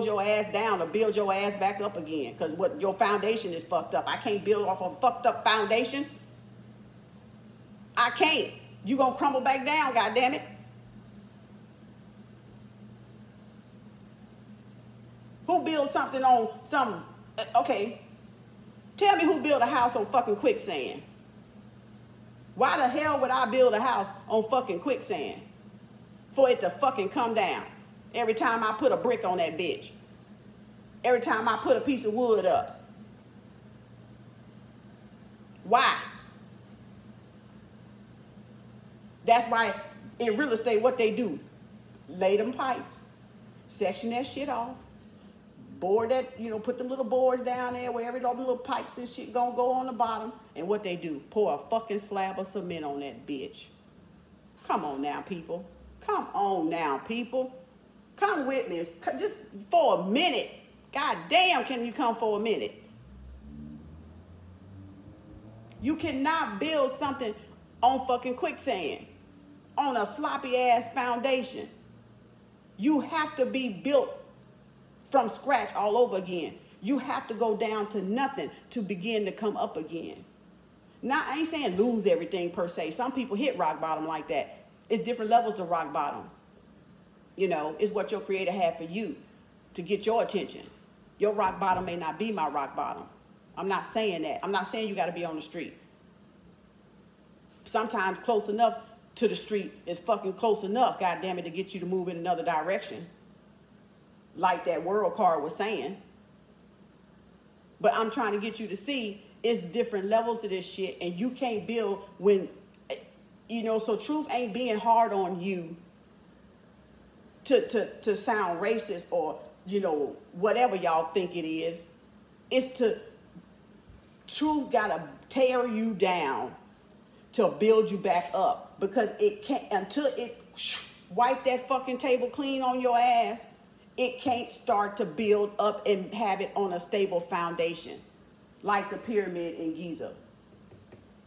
your ass down or build your ass back up again, because what your foundation is fucked up. I can't build off a fucked up foundation. I can't. You going to crumble back down, goddammit. Who built something on some, okay, tell me who built a house on fucking quicksand. Why the hell would I build a house on fucking quicksand? For it to fucking come down. Every time I put a brick on that bitch. Every time I put a piece of wood up. Why? That's why in real estate, what they do, lay them pipes. Section that shit off. Board that, you know, put them little boards down there where every little pipes and shit gonna go on the bottom. And what they do, pour a fucking slab of cement on that bitch. Come on now, people. Come on now, people. Come with me, just for a minute. God damn, can you come for a minute? You cannot build something on fucking quicksand, on a sloppy ass foundation. You have to be built from scratch all over again. You have to go down to nothing to begin to come up again. Now, I ain't saying lose everything per se. Some people hit rock bottom like that. It's different levels to rock bottom. You know, it's what your creator had for you to get your attention. Your rock bottom may not be my rock bottom. I'm not saying that. I'm not saying you got to be on the street. Sometimes close enough to the street is fucking close enough, goddamn it, to get you to move in another direction. Like that world card was saying. But I'm trying to get you to see it's different levels to this shit, and you can't build when, you know, so truth ain't being hard on you to sound racist or, you know, whatever y'all think it is. It's to, truth gotta tear you down to build you back up, because it can't, until it wipe that fucking table clean on your ass, it can't start to build up and have it on a stable foundation. Like the pyramid in Giza.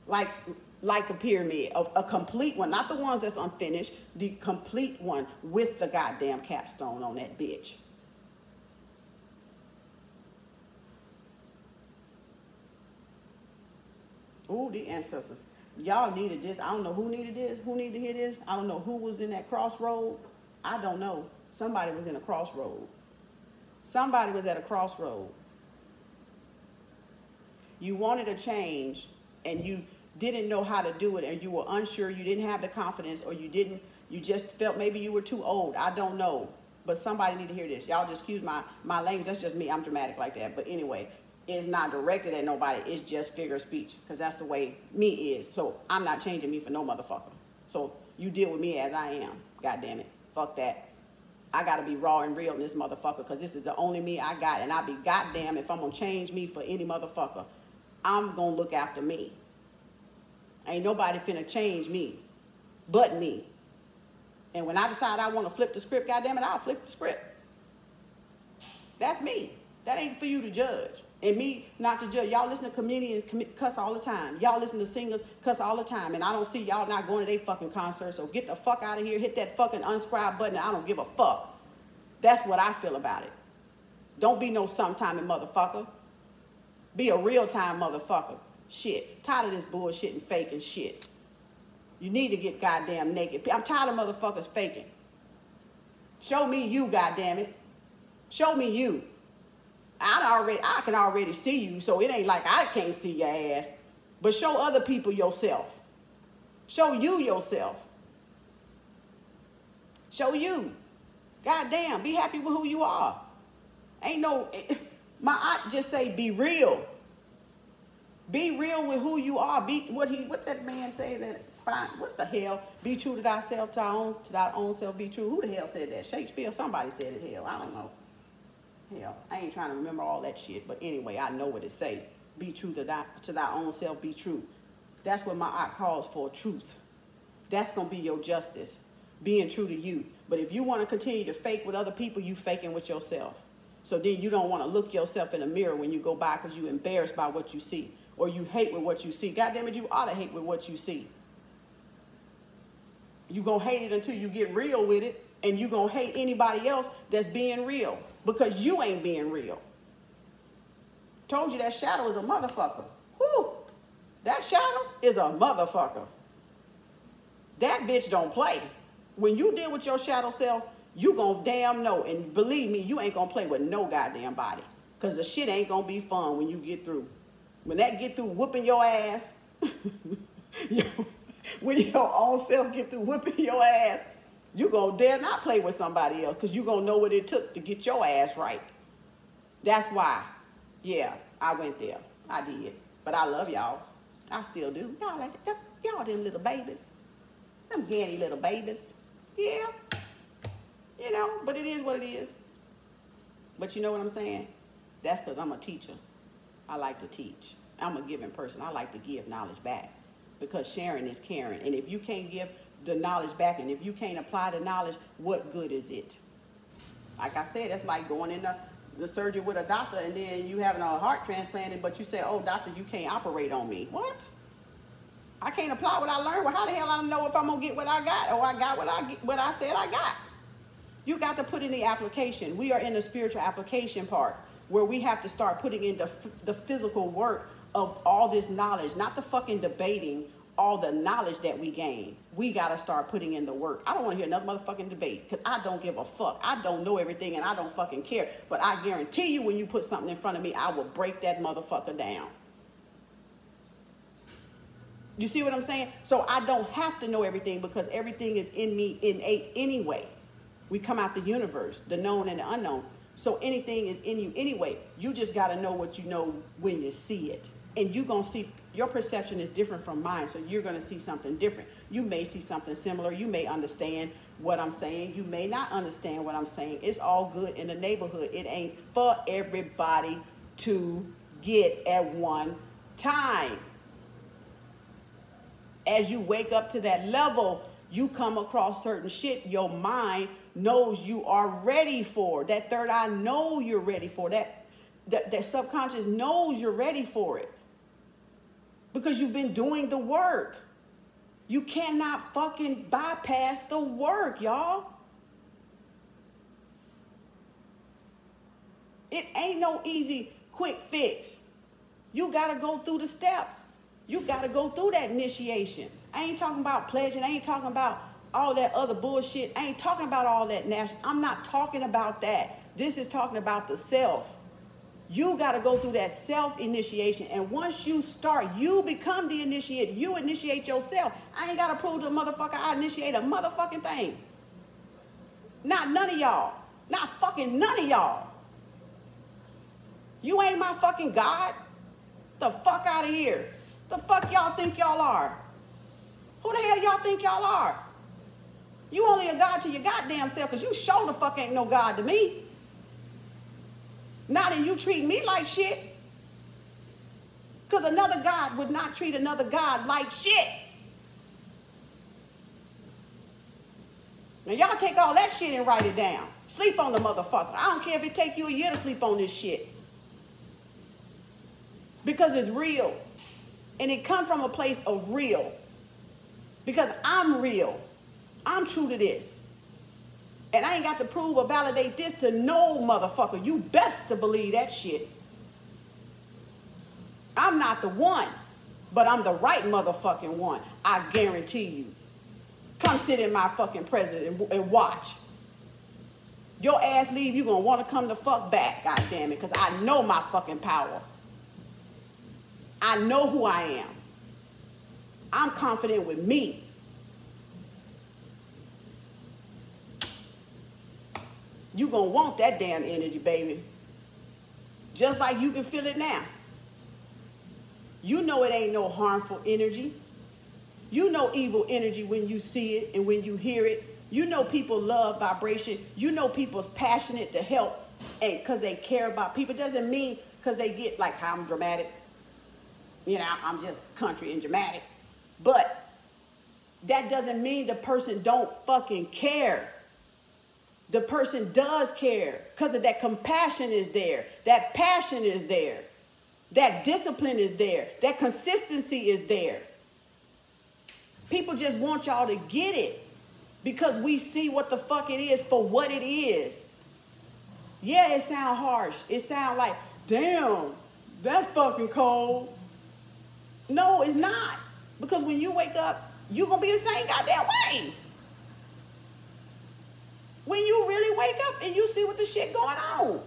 Like a pyramid, a complete one, not the ones that's unfinished, the complete one with the goddamn capstone on that bitch. Ooh, the ancestors. Y'all needed this. I don't know who needed this. Who needed to hear this? I don't know who was in that crossroad. I don't know. Somebody was in a crossroad. Somebody was at a crossroad. You wanted a change and you didn't know how to do it, and you were unsure, you didn't have the confidence, or you just felt maybe you were too old. I don't know. But somebody need to hear this. Y'all just excuse my language. That's just me. I'm dramatic like that. But anyway, it's not directed at nobody. It's just figure of speech, because that's the way me is. So I'm not changing me for no motherfucker. So you deal with me as I am. God damn it. Fuck that. I got to be raw and real in this motherfucker, because this is the only me I got. And I'll be goddamn if I'm going to change me for any motherfucker. I'm going to look after me. Ain't nobody finna change me but me. And when I decide I want to flip the script, goddamn it, I'll flip the script. That's me. That ain't for you to judge. And me not to judge. Y'all listen to comedians cuss all the time. Y'all listen to singers cuss all the time. And I don't see y'all not going to their fucking concerts. So get the fuck out of here. Hit that fucking unscribe button. I don't give a fuck. That's what I feel about it. Don't be no sometiming motherfucker. Be a real-time motherfucker. Shit. Tired of this bullshit and faking shit. You need to get goddamn naked. I'm tired of motherfuckers faking. Show me you, goddammit. Show me you. I can already see you, so it ain't like I can't see your ass. But show other people yourself. Show you yourself. Show you. Goddamn, be happy with who you are. Ain't no, my aunt just say be real. Be real with who you are. Be what that man say that it's fine. What the hell? Be true to thyself, to thy own self, be true. Who the hell said that? Shakespeare? Somebody said it, hell. I don't know. Hell, I ain't trying to remember all that shit. But anyway, I know what it say. Be true to thy own self, be true. That's what my aunt calls for, truth. That's going to be your justice. Being true to you. But if you want to continue to fake with other people, you faking with yourself. So then you don't want to look yourself in the mirror when you go by, because you're embarrassed by what you see. Or you hate with what you see. God damn it, you ought to hate with what you see. You gonna hate it until you get real with it, and you gonna hate anybody else that's being real, because you ain't being real. Told you that shadow is a motherfucker. Whew. That shadow is a motherfucker. That bitch don't play. When you deal with your shadow self, you gonna damn know. And believe me, you ain't gonna play with no goddamn body, because the shit ain't gonna be fun when you get through. When that get through whooping your ass, when your own self get through whipping your ass, you gonna dare not play with somebody else, because you gonna know what it took to get your ass right. That's why, yeah, I went there. I did. But I love y'all. I still do. Y'all like y'all them little babies. Them ganny little babies. Yeah. You know, but it is what it is. But you know what I'm saying? That's because I'm a teacher. I like to teach. I'm a giving person. I like to give knowledge back because sharing is caring. And if you can't give the knowledge back and if you can't apply the knowledge, what good is it? Like I said, that's like going in the surgery with a doctor and then you having a heart transplant, but you say, oh, doctor, you can't operate on me. What? I can't apply what I learned. Well, how the hell I know if I'm going to get what I got or I got what I said I got? You got to put in the application. We are in the spiritual application part where we have to start putting in the physical work of all this knowledge, not the fucking debating all the knowledge that we gain. We got to start putting in the work. I don't want to hear another motherfucking debate because I don't give a fuck. I don't know everything and I don't fucking care. But I guarantee you when you put something in front of me, I will break that motherfucker down. You see what I'm saying? So I don't have to know everything because everything is in me innate anyway. We come out the universe, the known and the unknown. So anything is in you anyway. You just got to know what you know when you see it. And you're going to see, your perception is different from mine. So you're going to see something different. You may see something similar. You may understand what I'm saying. You may not understand what I'm saying. It's all good in the neighborhood. It ain't for everybody to get at one time. As you wake up to that level, you come across certain shit your mind knows you are ready for. That third eye know you're ready for. That subconscious knows you're ready for it. Because you've been doing the work. You cannot fucking bypass the work, y'all. It ain't no easy, quick fix. You got to go through the steps. You got to go through that initiation. I ain't talking about pledging. I ain't talking about all that other bullshit. I ain't talking about all that national. I'm not talking about that. This is talking about the self. You got to go through that self-initiation. And once you start, you become the initiate. You initiate yourself. I ain't got to prove to a motherfucker I initiate a motherfucking thing. Not none of y'all. Not fucking none of y'all. You ain't my fucking God. The fuck out of here. The fuck y'all think y'all are? Who the hell y'all think y'all are? You only a God to your goddamn self because you sure the fuck ain't no God to me. Not that you treat me like shit. Because another God would not treat another God like shit. Now y'all take all that shit and write it down. Sleep on the motherfucker. I don't care if it take you a year to sleep on this shit. Because it's real. And it comes from a place of real. Because I'm real. I'm true to this. And I ain't got to prove or validate this to no motherfucker. You best to believe that shit. I'm not the one, but I'm the right motherfucking one. I guarantee you. Come sit in my fucking presence and watch. Your ass leave, you gonna want to come the fuck back, goddammit, because I know my fucking power. I know who I am. I'm confident with me. You gonna want that damn energy, baby. Just like you can feel it now. You know it ain't no harmful energy. You know evil energy when you see it and when you hear it. You know people love vibration. You know people's passionate to help and because they care about people. It doesn't mean because they get like how I'm dramatic. You know, I'm just country and dramatic. But that doesn't mean the person don't fucking care. The person does care because of that compassion is there. That passion is there. That discipline is there. That consistency is there. People just want y'all to get it because we see what the fuck it is for what it is. Yeah, it sounds harsh. It sounds like, damn, that's fucking cold. No, it's not. Because when you wake up, you're going to be the same goddamn way. When you really wake up and you see what the shit going on.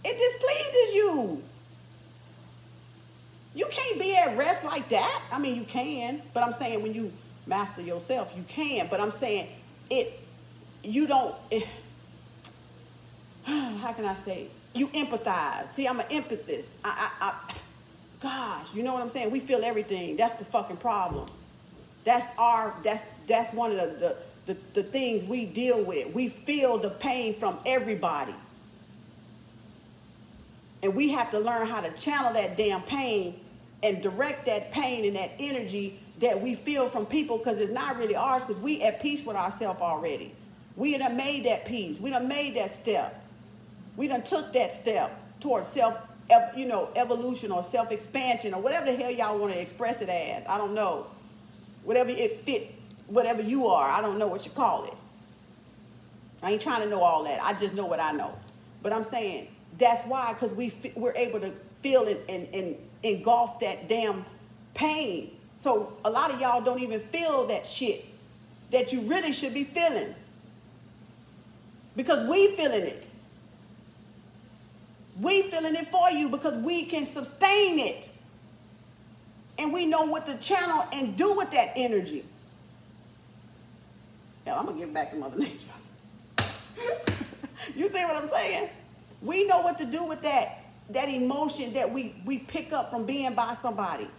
It displeases you. You can't be at rest like that. I mean, you can. But I'm saying when you master yourself, you can. But I'm saying you don't, how can I say? You empathize. See, I'm an empathist. Gosh, you know what I'm saying? We feel everything. That's the fucking problem. That's one of the things we deal with. We feel the pain from everybody. And we have to learn how to channel that damn pain and direct that pain and that energy that we feel from people, because it's not really ours, because we at peace with ourselves already. We done made that peace. We done made that step. We done took that step towards evolution or self-expansion or whatever the hell y'all want to express it as. I don't know. Whatever it fit, whatever you are, I don't know what you call it. I ain't trying to know all that. I just know what I know. But I'm saying that's why, because we're able to feel and engulf that damn pain. So a lot of y'all don't even feel that shit that you really should be feeling, because we feeling it. We feeling it for you because we can sustain it. And we know what to channel and do with that energy. Hell, I'm going to give back to Mother Nature. You see what I'm saying? We know what to do with that emotion that we pick up from being by somebody.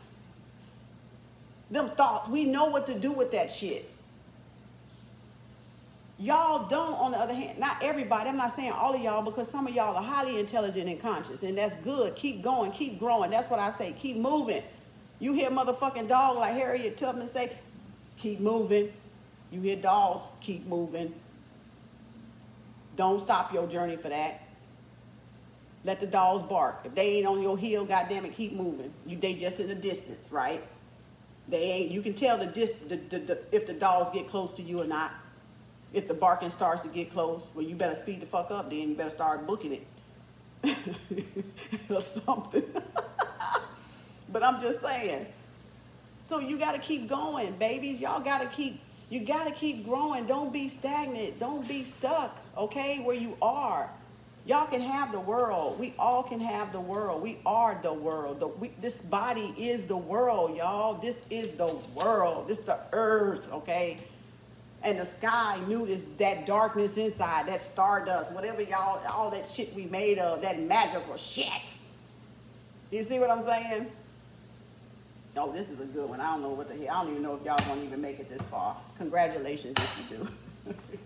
Them thoughts, we know what to do with that shit. Y'all don't, on the other hand. Not everybody. I'm not saying all of y'all, because some of y'all are highly intelligent and conscious, and that's good. Keep going. Keep growing. That's what I say. Keep moving. You hear motherfucking dog like Harriet Tubman say, keep moving. You hear dogs, keep moving. Don't stop your journey for that. Let the dogs bark. If they ain't on your heel, goddamn it, keep moving. They just in the distance, right? They ain't. You can tell if the dogs get close to you or not. If the barking starts to get close, well, you better speed the fuck up. Then you better start booking it or something. But I'm just saying. So you got to keep going, babies. Y'all got to keep. You got to keep growing. Don't be stagnant. Don't be stuck, okay, where you are. Y'all can have the world. We all can have the world. We are the world. This body is the world, y'all. This is the world. This is the earth, okay? And the sky knew this, that darkness inside, that stardust, whatever y'all, all that shit we made of, that magical shit. You see what I'm saying? Oh, this is a good one. I don't know what the hell. I don't even know if y'all won't even make it this far. Congratulations if you do.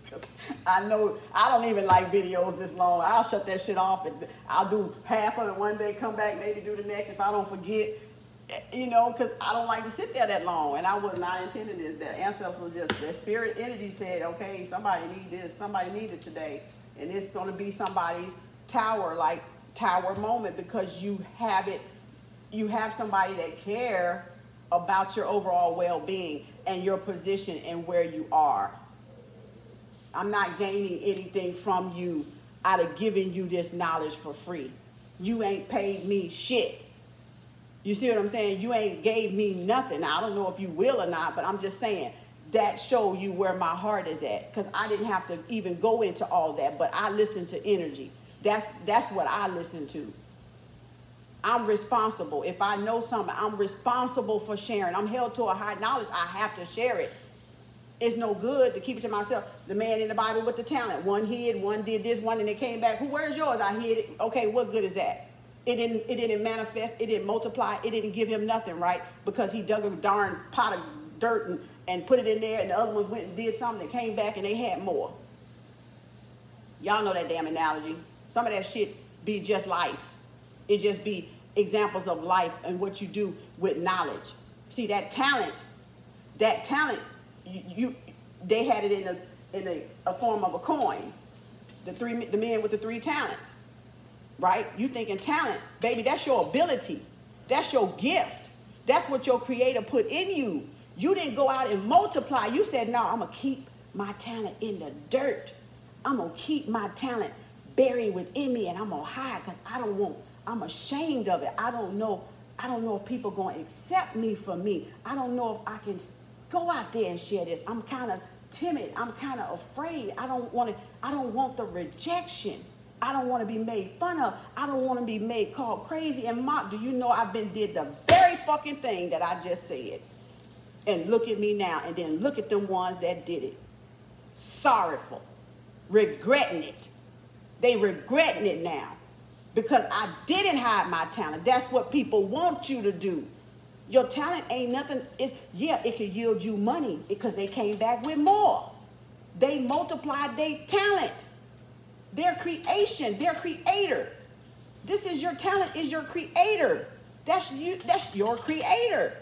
Because I know I don't even like videos this long. I'll shut that shit off. And I'll do half of it one day, come back, maybe do the next if I don't forget. You know, because I don't like to sit there that long. And I was not intending this. Their ancestors just, their spirit energy said, okay, somebody need this. Somebody need it today. And it's going to be somebody's tower moment, because you have it. You have somebody that care about your overall well-being and your position and where you are. I'm not gaining anything from you out of giving you this knowledge for free. You ain't paid me shit. You see what I'm saying? You ain't gave me nothing. Now, I don't know if you will or not, but I'm just saying that show you where my heart is at, because I didn't have to even go into all that, but I listen to energy. That's what I listen to. I'm responsible. If I know something, I'm responsible for sharing. I'm held to a high knowledge. I have to share it. It's no good to keep it to myself. The man in the Bible with the talent. One hid, one did this, one, and it came back. Where's yours? I hid it. Okay, what good is that? It didn't manifest. It didn't multiply. It didn't give him nothing, right? Because he dug a darn pot of dirt and put it in there, and the other ones went and did something and came back and they had more. Y'all know that damn analogy. Some of that shit be just life. It just be examples of life and what you do with knowledge. See, that talent, they had it in a form of a coin. The men with the 3 talents, right? You thinking talent, baby, that's your ability. That's your gift. That's what your creator put in you. You didn't go out and multiply. You said, no, I'm going to keep my talent in the dirt. I'm going to keep my talent buried within me, and I'm going to hide because I'm ashamed of it. I don't know if people are going to accept me for me. I don't know if I can go out there and share this. I'm kind of timid. I'm kind of afraid. I don't want the rejection. I don't want to be made fun of. I don't want to be called crazy and mocked. Do you know I've did the very fucking thing that I just said? And look at me now, and then look at them ones that did it. Sorrowful, regretting it. They regretting it now. Because I didn't hide my talent. That's what people want you to do. Your talent ain't nothing. It could yield you money because they came back with more. They multiplied their talent, their creation, their creator. This is your talent, is your creator. That's you. That's your creator.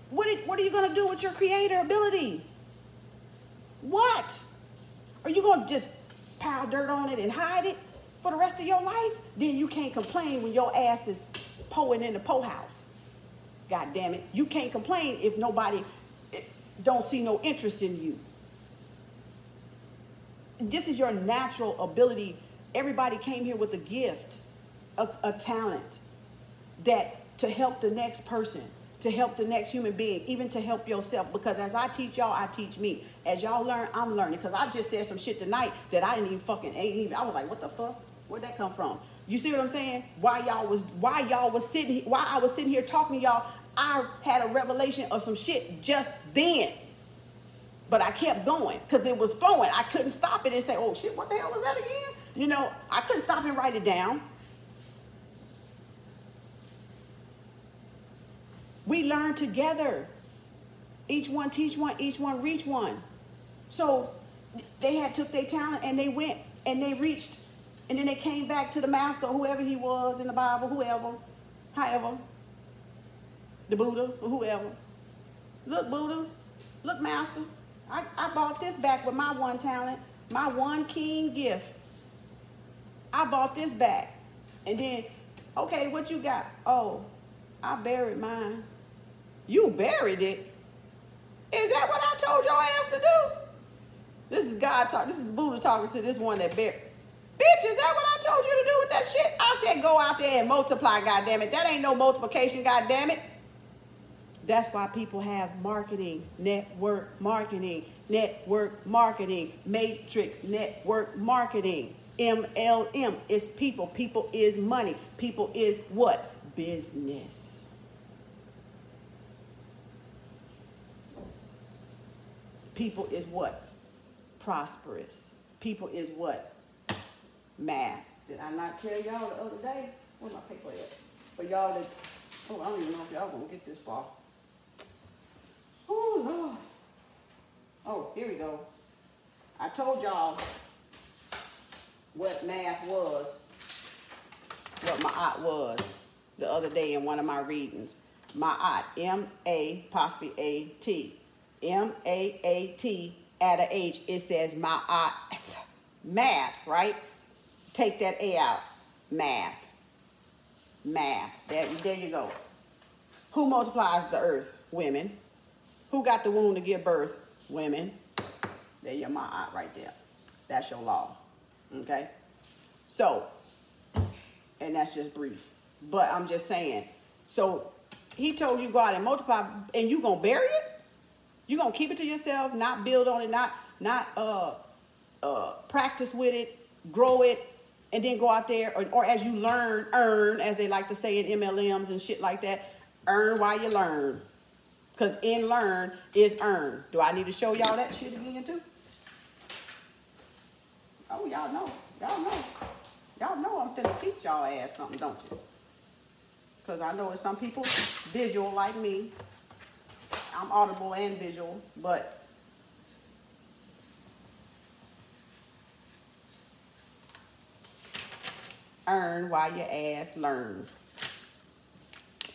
What are you going to do with your creator ability? What? Are you going to just pile dirt on it and hide it for the rest of your life? Then you can't complain when your ass is poing in the po house. God damn it. You can't complain if nobody don't see no interest in you. This is your natural ability. Everybody came here with a gift, a talent, that to help the next person, to help the next human being, even to help yourself. Because as I teach y'all, I teach me. As y'all learn, I'm learning. Because I just said some shit tonight that I didn't even I was like, what the fuck? Where'd that come from? You see what I'm saying? Why I was sitting here talking to y'all, I had a revelation of some shit just then. But I kept going because it was flowing. I couldn't stop it and say, oh shit, what the hell was that again? You know, I couldn't stop and write it down. We learn together. Each one teach one, each one reach one. So they took their talent and they went and they reached, and then they came back to the master, whoever he was in the Bible, however, the Buddha or whoever. Look, Buddha, look, master, I bought this back with my one talent, my one king gift. I bought this back. And then, okay, what you got? Oh, I buried mine. You buried it? Is that what I told your ass to do? This is God talking. This is Buddha talking to this one that buried. Bitch, is that what I told you to do with that shit? I said go out there and multiply, goddammit. That ain't no multiplication, goddammit. That's why people have marketing, network marketing, matrix, network marketing. MLM is people. People is money. People is what? Business. People is what? Prosperous. People is what? Math. Did I not tell y'all the other day? Where's my paper at? For y'all that, oh, I don't even know if y'all gonna get this far. Oh, Lord. Oh, here we go. I told y'all what math was, what Ma'at was the other day in one of my readings. Ma'at, M-A-T. M-A-A-T, add a H, it says Ma'at, math, right? Take that A out, math. Math, there you go. Who multiplies the earth? Women. Who got the womb to give birth? Women. There your Ma'at right there. That's your law, okay? So, and that's just brief. But I'm just saying, so he told you go out and multiply, and you gonna bury it? You gonna keep it to yourself, not build on it, not practice with it, grow it, and then go out there, or as you learn, earn, as they like to say in MLMs and shit like that, earn while you learn. Because in learn is earn. Do I need to show y'all that shit again too? Oh, y'all know. Y'all know. Y'all know I'm finna teach y'all ass something, don't you? Because I know it's some people visual like me. I'm audible and visual, but earn while your ass learn.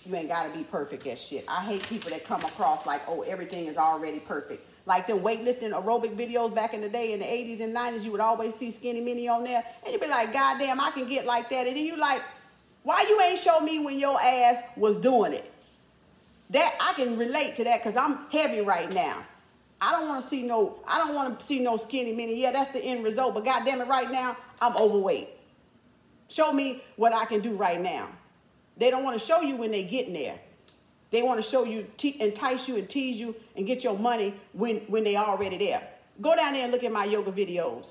You ain't gotta be perfect at shit. I hate people that come across like, oh, everything is already perfect. Like the weightlifting aerobic videos back in the day in the 80s and 90s, you would always see Skinny Minnie on there. And you'd be like, God damn, I can get like that. And then you like, why you ain't show me when your ass was doing it? That I can relate to that because I'm heavy right now. I don't want to see no Skinny Minnie. Yeah, that's the end result. But God damn it, right now, I'm overweight. Show me what I can do right now. They don't want to show you when they get in there. They want to show you, entice you and tease you and get your money when they already there. Go down there and look at my yoga videos.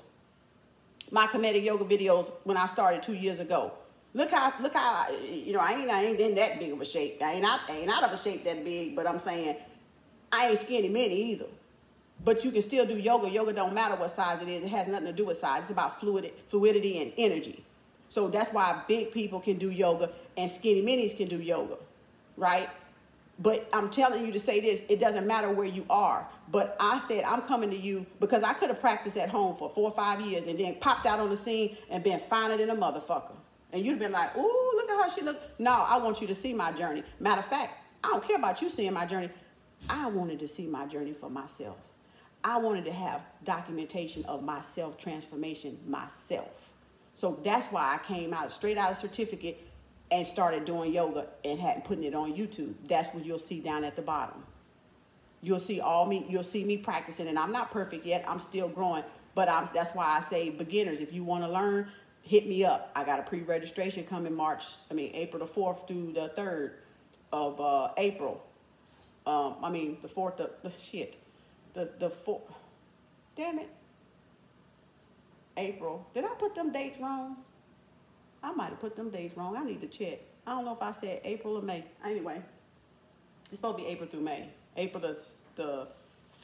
My comedic yoga videos when I started 2 years ago. Look how, you know, I ain't in that big of a shape. I ain't out of a shape that big, but I'm saying I ain't Skinny Minnie either. But you can still do yoga. Yoga don't matter what size it is. It has nothing to do with size. It's about fluidity and energy. So that's why big people can do yoga and Skinny Minis can do yoga, right? But I'm telling you to say this, it doesn't matter where you are. But I said, I'm coming to you because I could have practiced at home for 4 or 5 years and then popped out on the scene and been finer than a motherfucker. And you'd have been like, ooh, look at how she look. No, I want you to see my journey. Matter of fact, I don't care about you seeing my journey. I wanted to see my journey for myself. I wanted to have documentation of my self-transformation myself. So that's why I came out straight out of certificate and started doing yoga and hadn't putting it on YouTube. That's what you'll see down at the bottom. You'll see you'll see me practicing, and I'm not perfect yet. I'm still growing, but that's why I say beginners, if you want to learn, hit me up. I got a pre-registration coming April the 4th through the 3rd of April. The 4th, the 4th, damn it. April. Did I put them dates wrong? I might have put them dates wrong. I need to check. I don't know if I said April or May. Anyway, it's supposed to be April through May. April the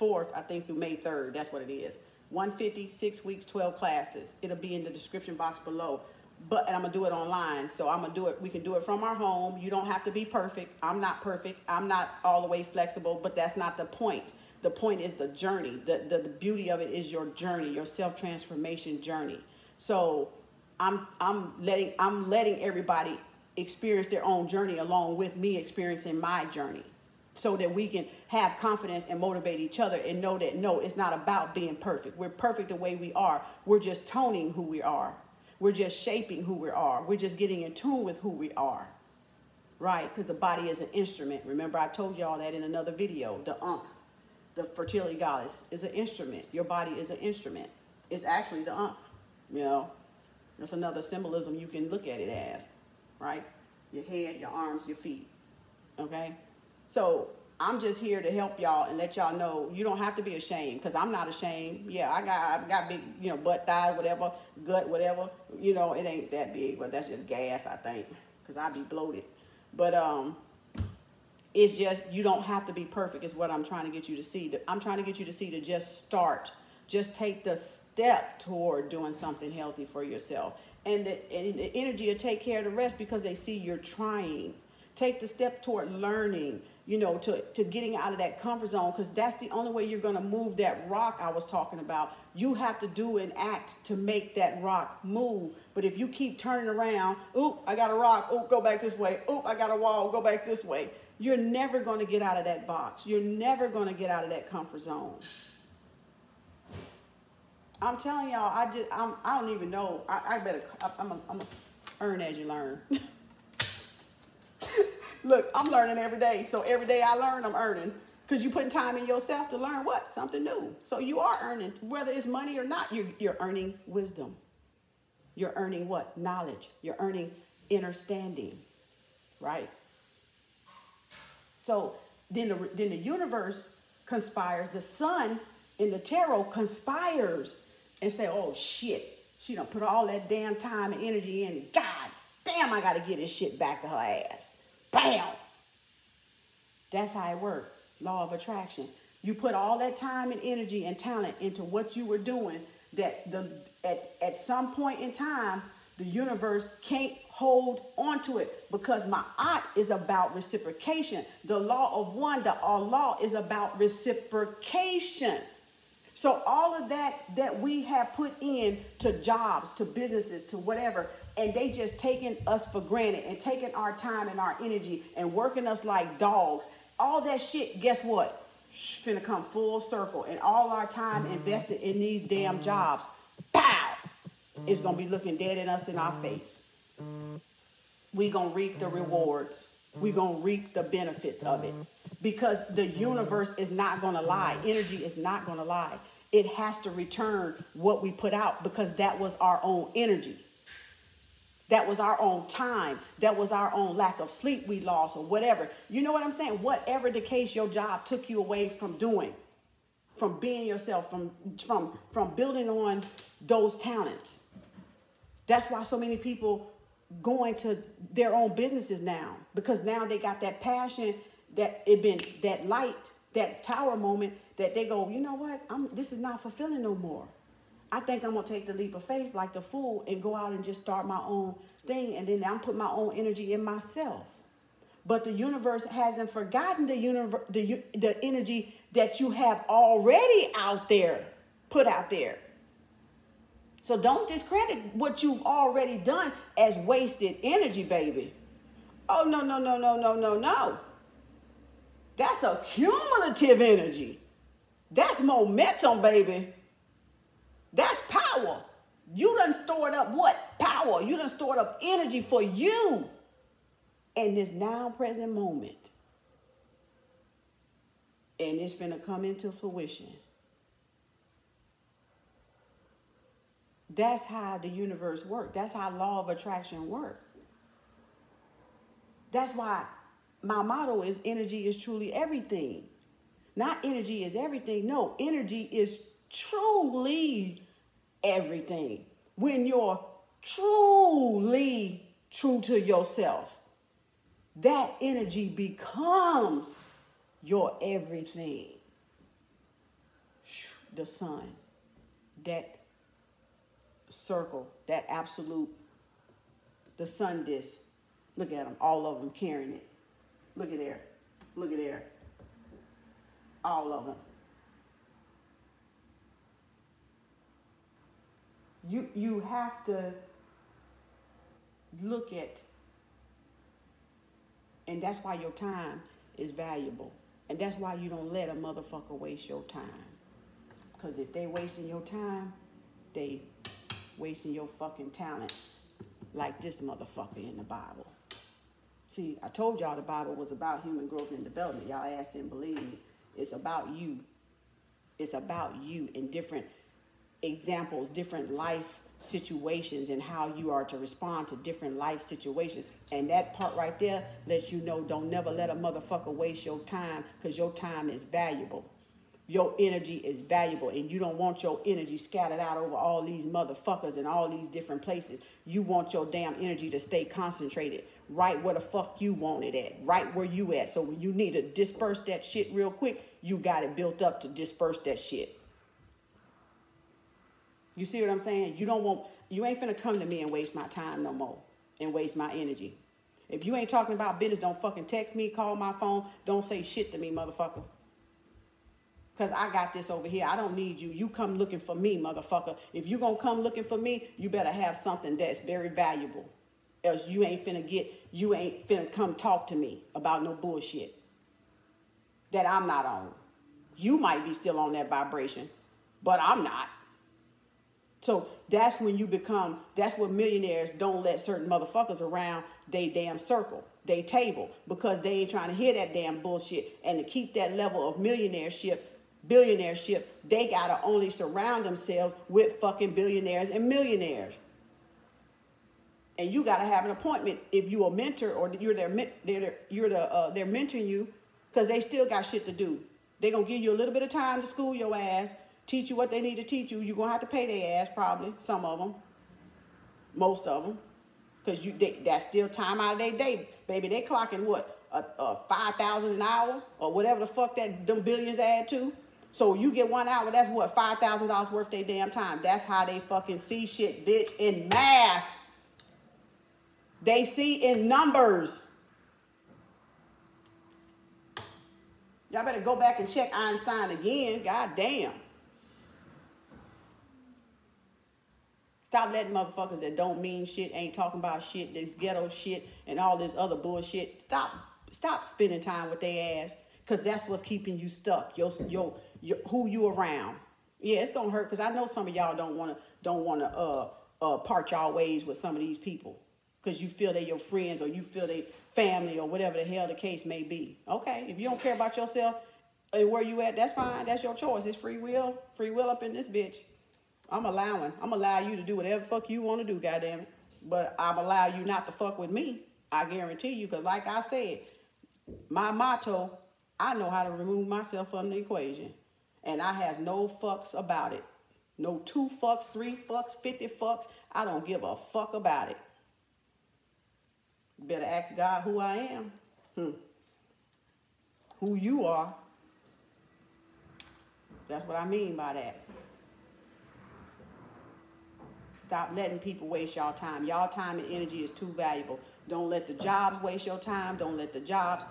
4th, I think, through May 3rd. That's what it is. 150, 6 weeks, 12 classes. It'll be in the description box below. And I'm going to do it online. So I'm going to do it. We can do it from our home. You don't have to be perfect. I'm not perfect. I'm not all the way flexible, but that's not the point. The point is the journey. The beauty of it is your journey, your self-transformation journey. So I'm letting everybody experience their own journey along with me experiencing my journey, so that we can have confidence and motivate each other and know that, no, it's not about being perfect. We're perfect the way we are. We're just toning who we are. We're just shaping who we are. We're just getting in tune with who we are, right? Because the body is an instrument. Remember, I told y'all that in another video. The fertility goddess, is an instrument. Your body is an instrument. It's actually the That's another symbolism you can look at it as, right? Your head, your arms, your feet, okay? So I'm just here to help y'all and let y'all know you don't have to be ashamed, because I'm not ashamed. Yeah, I got big, butt, thighs, whatever, gut, whatever. It ain't that big, but that's just gas, I think, because I be bloated. But it's just, you don't have to be perfect is what I'm trying to get you to see. I'm trying to get you to see to just start. Just take the step toward doing something healthy for yourself. And the energy will take care of the rest because they see you're trying. Take the step toward learning, to getting out of that comfort zone, because that's the only way you're going to move that rock I was talking about. You have to do an act to make that rock move. But if you keep turning around, oop, I got a rock, oop, go back this way, oop, I got a wall, go back this way, you're never going to get out of that box. You're never going to get out of that comfort zone. I'm telling y'all, I don't even know. I'm gonna earn as you learn. Look, I'm learning every day. So every day I learn, I'm earning. Because you're putting time in yourself to learn what? Something new. So you are earning. Whether it's money or not, you're earning wisdom. You're earning what? Knowledge. You're earning understanding, right? So then the universe conspires. The sun in the tarot conspires and say, oh shit, she done put all that damn time and energy in. God damn, I gotta get this shit back to her ass. Bam! That's how it works. Law of attraction. You put all that time and energy and talent into what you were doing, that at some point in time, the universe can't hold onto it, because Ma'at is about reciprocation. The law of one, the Allah, is about reciprocation. So all of that we have put in to jobs, to businesses, to whatever, and they just taking us for granted and taking our time and our energy and working us like dogs. All that shit, guess what? Finna come full circle, and all our time invested in these damn jobs, pow, is gonna be looking dead at us in our face. We gonna reap the rewards. We gonna reap the benefits of it, because the universe is not gonna lie. Energy is not gonna lie. It has to return what we put out, because that was our own energy. That was our own time. That was our own lack of sleep we lost, or whatever. You know what I'm saying? Whatever the case, your job took you away from doing, from being yourself, from building on those talents. That's why so many people go into their own businesses now, because now they got that passion, that light, that tower moment, that they go, you know what? This is not fulfilling no more. I think I'm going to take the leap of faith like the fool and go out and just start my own thing. And then I'm putting my own energy in myself. But the universe hasn't forgotten the energy that you have already out there, put out there. So don't discredit what you've already done as wasted energy, baby. Oh, no, no, no, no, no, no, no. That's a cumulative energy. That's momentum, baby. That's power. You done stored up what? Power. You done stored up energy for you in this now present moment. And it's finna come into fruition. That's how the universe works. That's how law of attraction works. That's why my motto is energy is truly everything. Not energy is everything. No, energy is truly everything. When you're truly true to yourself, that energy becomes your everything. The sun, that circle, that absolute, the sun disk. Look at them, all of them carrying it. Look at there, look at there. All of them. You have to look at, and that's why your time is valuable. And that's why you don't let a motherfucker waste your time. Because if they wasting your time, they wasting your fucking talent, like this motherfucker in the Bible. See, I told y'all the Bible was about human growth and development. Y'all asked and believe me. It's about you. It's about you in different examples, different life situations, and how you are to respond to different life situations. And that part right there lets you know, don't never let a motherfucker waste your time, because your time is valuable. Your energy is valuable, and you don't want your energy scattered out over all these motherfuckers and all these different places. You want your damn energy to stay concentrated right where the fuck you want it at, right where you at. So when you need to disperse that shit real quick, you got it built up to disperse that shit. You see what I'm saying? You ain't finna come to me and waste my time no more and waste my energy. If you ain't talking about business, don't fucking text me, call my phone. Don't say shit to me, motherfucker. Because I got this over here. I don't need you. You come looking for me, motherfucker. If you going to come looking for me, you better have something that's very valuable. Else you ain't finna come talk to me about no bullshit that I'm not on. You might be still on that vibration, but I'm not. So that's when you become, that's what millionaires don't let certain motherfuckers around they damn circle, they table, because they ain't trying to hear that damn bullshit. And to keep that level of billionaireship, they gotta only surround themselves with fucking billionaires and millionaires. And you gotta have an appointment if you a mentor, or they're mentoring you, because they still got shit to do. They gonna give you a little bit of time to school your ass, teach you what they need to teach you. You're gonna have to pay their ass probably, some of them, most of them, because that's still time out of their day, baby. They clocking what, $5,000 an hour or whatever the fuck that them billions add to. So you get 1 hour, that's what, $5,000 worth of their damn time. That's how they fucking see shit, bitch. In math, they see in numbers. Y'all better go back and check Einstein again. God damn. Stop letting motherfuckers that don't mean shit, ain't talking about shit, this ghetto shit and all this other bullshit. Stop spending time with their ass, because that's what's keeping you stuck. Who you around. Yeah, it's gonna hurt, because I know some of y'all don't wanna part y'all ways with some of these people, because you feel they're your friends, or you feel they family, or whatever the hell the case may be. Okay, if you don't care about yourself and where you at, that's fine. That's your choice. It's free will up in this bitch. I'm allow you to do whatever the fuck you want to do, goddammit. But I'm allow you not to fuck with me. I guarantee you, because like I said, my motto, I know how to remove myself from the equation. And I has no fucks about it. No 2 fucks, 3 fucks, 50 fucks. I don't give a fuck about it. Better ask God who I am. Who you are. That's what I mean by that. Stop letting people waste y'all time. Y'all time and energy is too valuable. Don't let the jobs waste your time. Don't let the jobs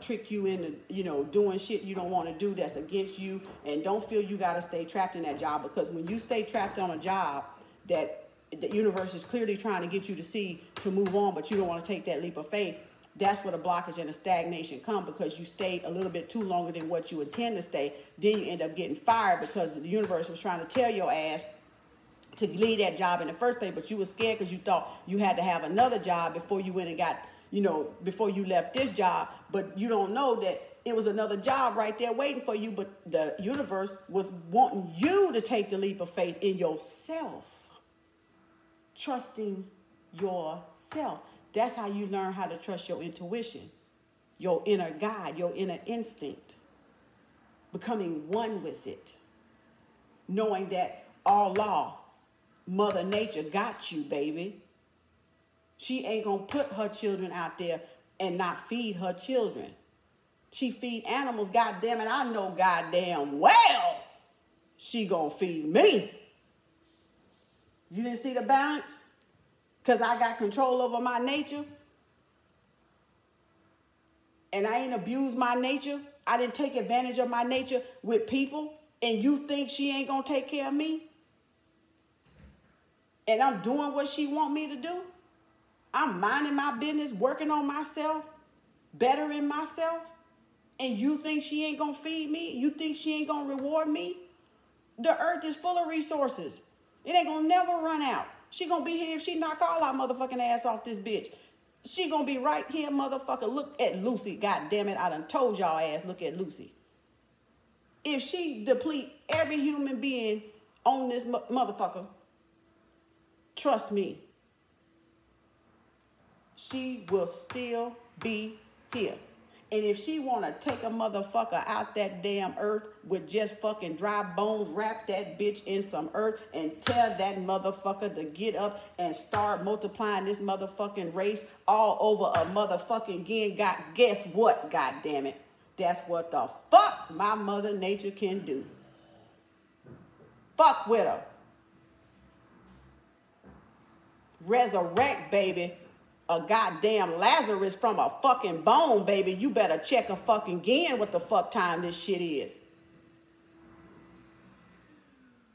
trick you into, doing shit you don't want to do that's against you. And don't feel you got to stay trapped in that job, because when you stay trapped on a job that the universe is clearly trying to get you to see to move on, but you don't want to take that leap of faith, that's where the blockage and the stagnation come, because you stayed a little bit too longer than what you intend to stay. Then you end up getting fired because the universe was trying to tell your ass to leave that job in the first place, but you were scared because you thought you had to have another job before you went and got, before you left this job. But you don't know that it was another job right there waiting for you, but the universe was wanting you to take the leap of faith in yourself. Trusting yourself. That's how you learn how to trust your intuition, your inner guide, your inner instinct. Becoming one with it. Knowing that Allah, Mother Nature, got you, baby. She ain't gonna put her children out there and not feed her children. She feed animals, goddamn it. I know goddamn well she gonna feed me. You didn't see the balance? Because I got control over my nature. And I ain't abused my nature. I didn't take advantage of my nature with people. And you think she ain't going to take care of me? And I'm doing what she want me to do? I'm minding my business, working on myself, bettering myself. And you think she ain't going to feed me? You think she ain't going to reward me? The earth is full of resources. It ain't going to never run out. She gonna be here if she knock all our motherfucking ass off this bitch. She gonna be right here, motherfucker. Look at Lucy. God damn it, I done told y'all ass, look at Lucy. If she deplete every human being on this motherfucker, trust me, she will still be here. And if she want to take a motherfucker out that damn earth with just fucking dry bones, wrap that bitch in some earth and tell that motherfucker to get up and start multiplying this motherfucking race all over a motherfucking again. Guess what, goddammit? That's what the fuck my Mother Nature can do. Fuck with her. Resurrect, baby. A goddamn Lazarus from a fucking bone, baby. You better check a fucking again what the fuck time this shit is.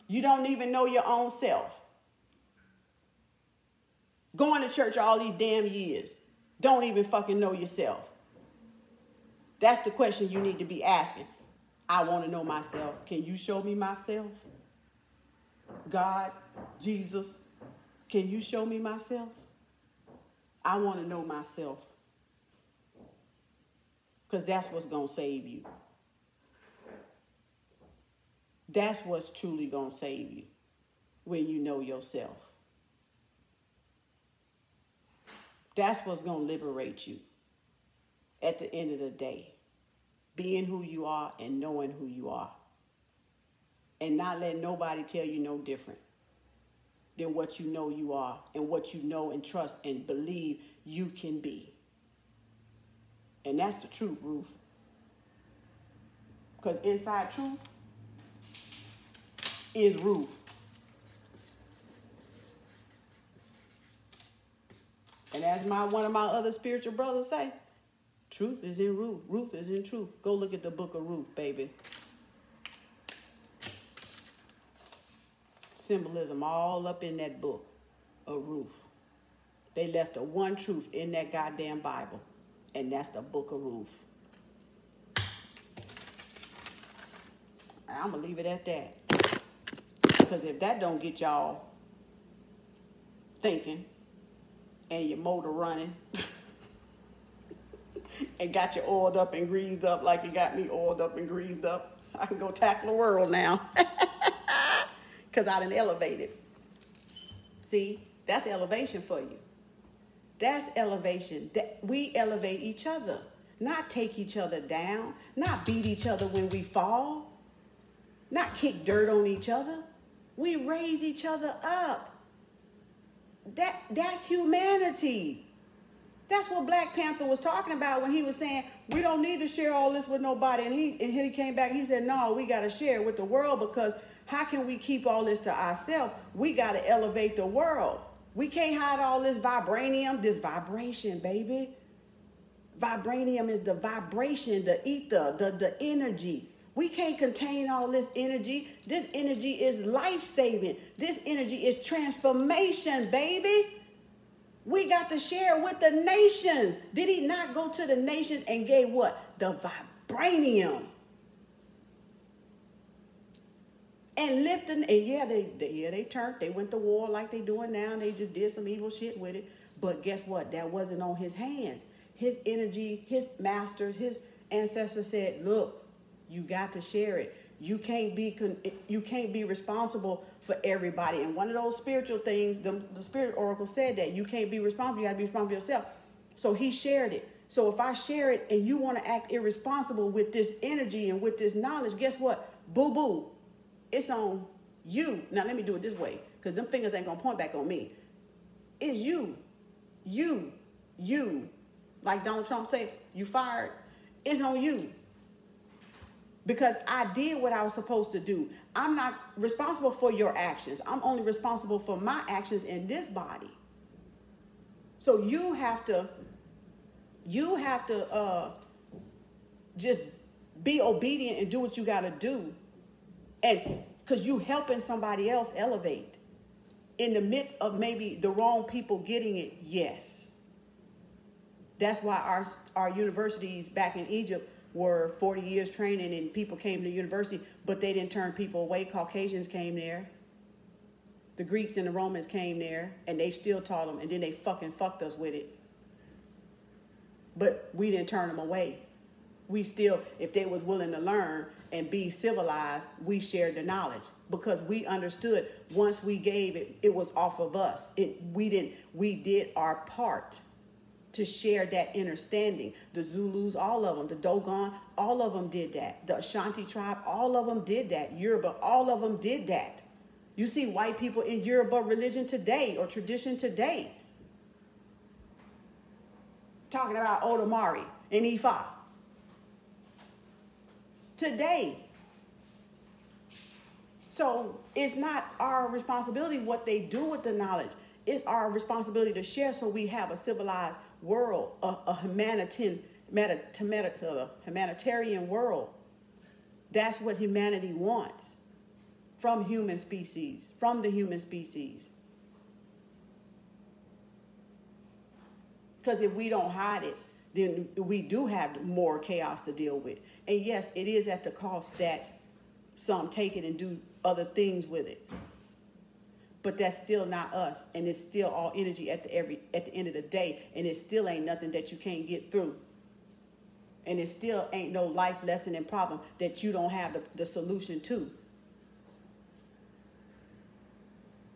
You don't even know your own self. Going to church all these damn years. Don't even fucking know yourself. That's the question you need to be asking. I want to know myself. Can you show me myself? God, Jesus, can you show me myself? I want to know myself. Because that's what's going to save you. That's what's truly going to save you. When you know yourself. That's what's going to liberate you. At the end of the day. Being who you are and knowing who you are. And not letting nobody tell you no different than what you know you are and what you know and trust and believe you can be. And that's the truth, Ruth. Because inside truth is Ruth. And as one of my other spiritual brothers say, truth is in Ruth. Ruth is in truth. Go look at the book of Ruth, baby. Symbolism all up in that book of Ruth. They left the one truth in that goddamn Bible, and that's the book of Ruth. And I'm going to leave it at that. Because if that don't get y'all thinking and your motor running and got you oiled up and greased up like you got me oiled up and greased up, I can go tackle the world now. Because I done elevated. See, that's elevation for you. That's elevation. We elevate each other. Not take each other down. Not beat each other when we fall. Not kick dirt on each other. We raise each other up. That's humanity. That's what Black Panther was talking about when he was saying, we don't need to share all this with nobody. And he came back, he said, no, we got to share it with the world, because how can we keep all this to ourselves? We got to elevate the world. We can't hide all this vibranium, this vibration, baby. Vibranium is the vibration, the ether, the energy. We can't contain all this energy. This energy is life-saving. This energy is transformation, baby. We got to share with the nations. Did he not go to the nations and gave what? The vibranium. And lifting, and yeah, they turned, they went to war like they doing now, and they just did some evil shit with it. But guess what? That wasn't on his hands. His energy, his masters, his ancestors said, look, you got to share it. You can't be responsible for everybody. And one of those spiritual things, the spirit oracle said that you can't be responsible. You got to be responsible for yourself. So he shared it. So if I share it and you want to act irresponsible with this energy and with this knowledge, guess what? Boo boo. It's on you. Now let me do it this way, because them fingers ain't gonna point back on me. It's you. Like Donald Trump said, you fired. It's on you. Because I did what I was supposed to do. I'm not responsible for your actions. I'm only responsible for my actions in this body. So you have to just be obedient and do what you got to do. And because you helping somebody else elevate in the midst of maybe the wrong people getting it. Yes. That's why our universities back in Egypt were 40 years training and people came to university, but they didn't turn people away. Caucasians came there. The Greeks and the Romans came there and they still taught them, and then they fucked us with it. But we didn't turn them away. We still, if they was willing to learn and be civilized, we shared the knowledge because we understood once we gave it, it was off of us. We did our part to share that understanding. The Zulus, all of them, the Dogon, all of them did that. The Ashanti tribe, all of them did that. Yoruba, all of them did that. You see white people in Yoruba religion today or tradition today talking about Odamari and Ifa. Today. So it's not our responsibility what they do with the knowledge. It's our responsibility to share so we have a civilized world, a humanitarian world. That's what humanity wants from human species, from the human species. Because if we don't hide it, then we do have more chaos to deal with. And yes, it is at the cost that some take it and do other things with it. But that's still not us. And it's still all energy at the end of the day. And it still ain't nothing that you can't get through. And it still ain't no life lesson and problem that you don't have the solution to.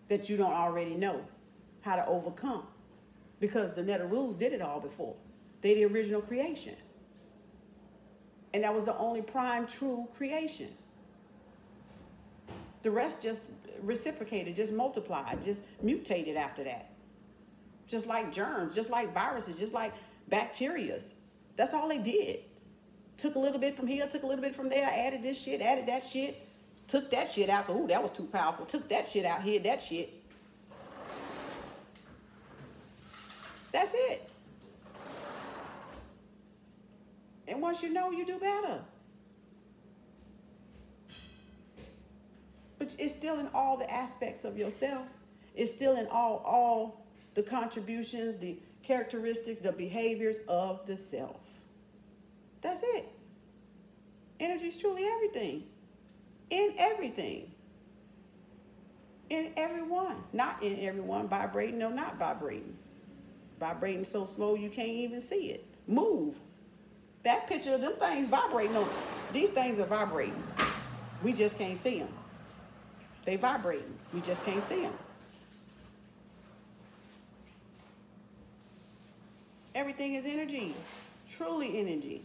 That you don't already know how to overcome. Because the Netherus did it all before. They the original creation. And that was the only prime true creation. The rest just reciprocated, just multiplied, just mutated after that. Just like germs, just like viruses, just like bacteria. That's all they did. Took a little bit from here, took a little bit from there, added this shit, added that shit, took that shit out. Ooh, that was too powerful. Took that shit out, hid that shit. That's it. And once you know, you do better. But it's still in all the aspects of yourself. It's still in all the contributions, the characteristics, the behaviors of the self. That's it. Energy is truly everything. In everything. In everyone. Not in everyone. Vibrating or not vibrating. Vibrating so slow you can't even see it. Move. That picture of them things vibrating on. These things are vibrating. We just can't see them. They vibrating. We just can't see them. Everything is energy. Truly energy.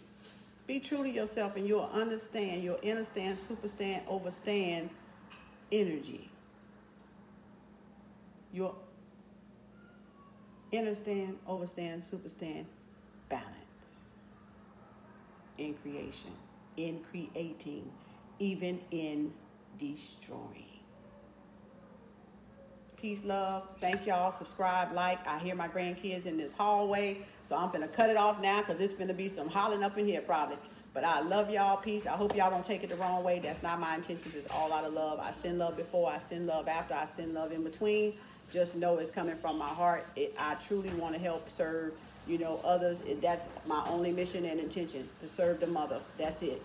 Be true to yourself and you'll understand, you'll understand, superstand, overstand energy. You'll understand, overstand, superstand balance in creation, in creating, even in destroying. Peace, love. Thank y'all. Subscribe, like. I hear my grandkids in this hallway, so I'm finna cut it off now because it's finna be some hollering up in here probably. But I love y'all. Peace. I hope y'all don't take it the wrong way. That's not my intentions. It's all out of love. I send love before. I send love after. I send love in between. Just know it's coming from my heart. I truly want to help serve, others. That's my only mission and intention, to serve the mother. That's it.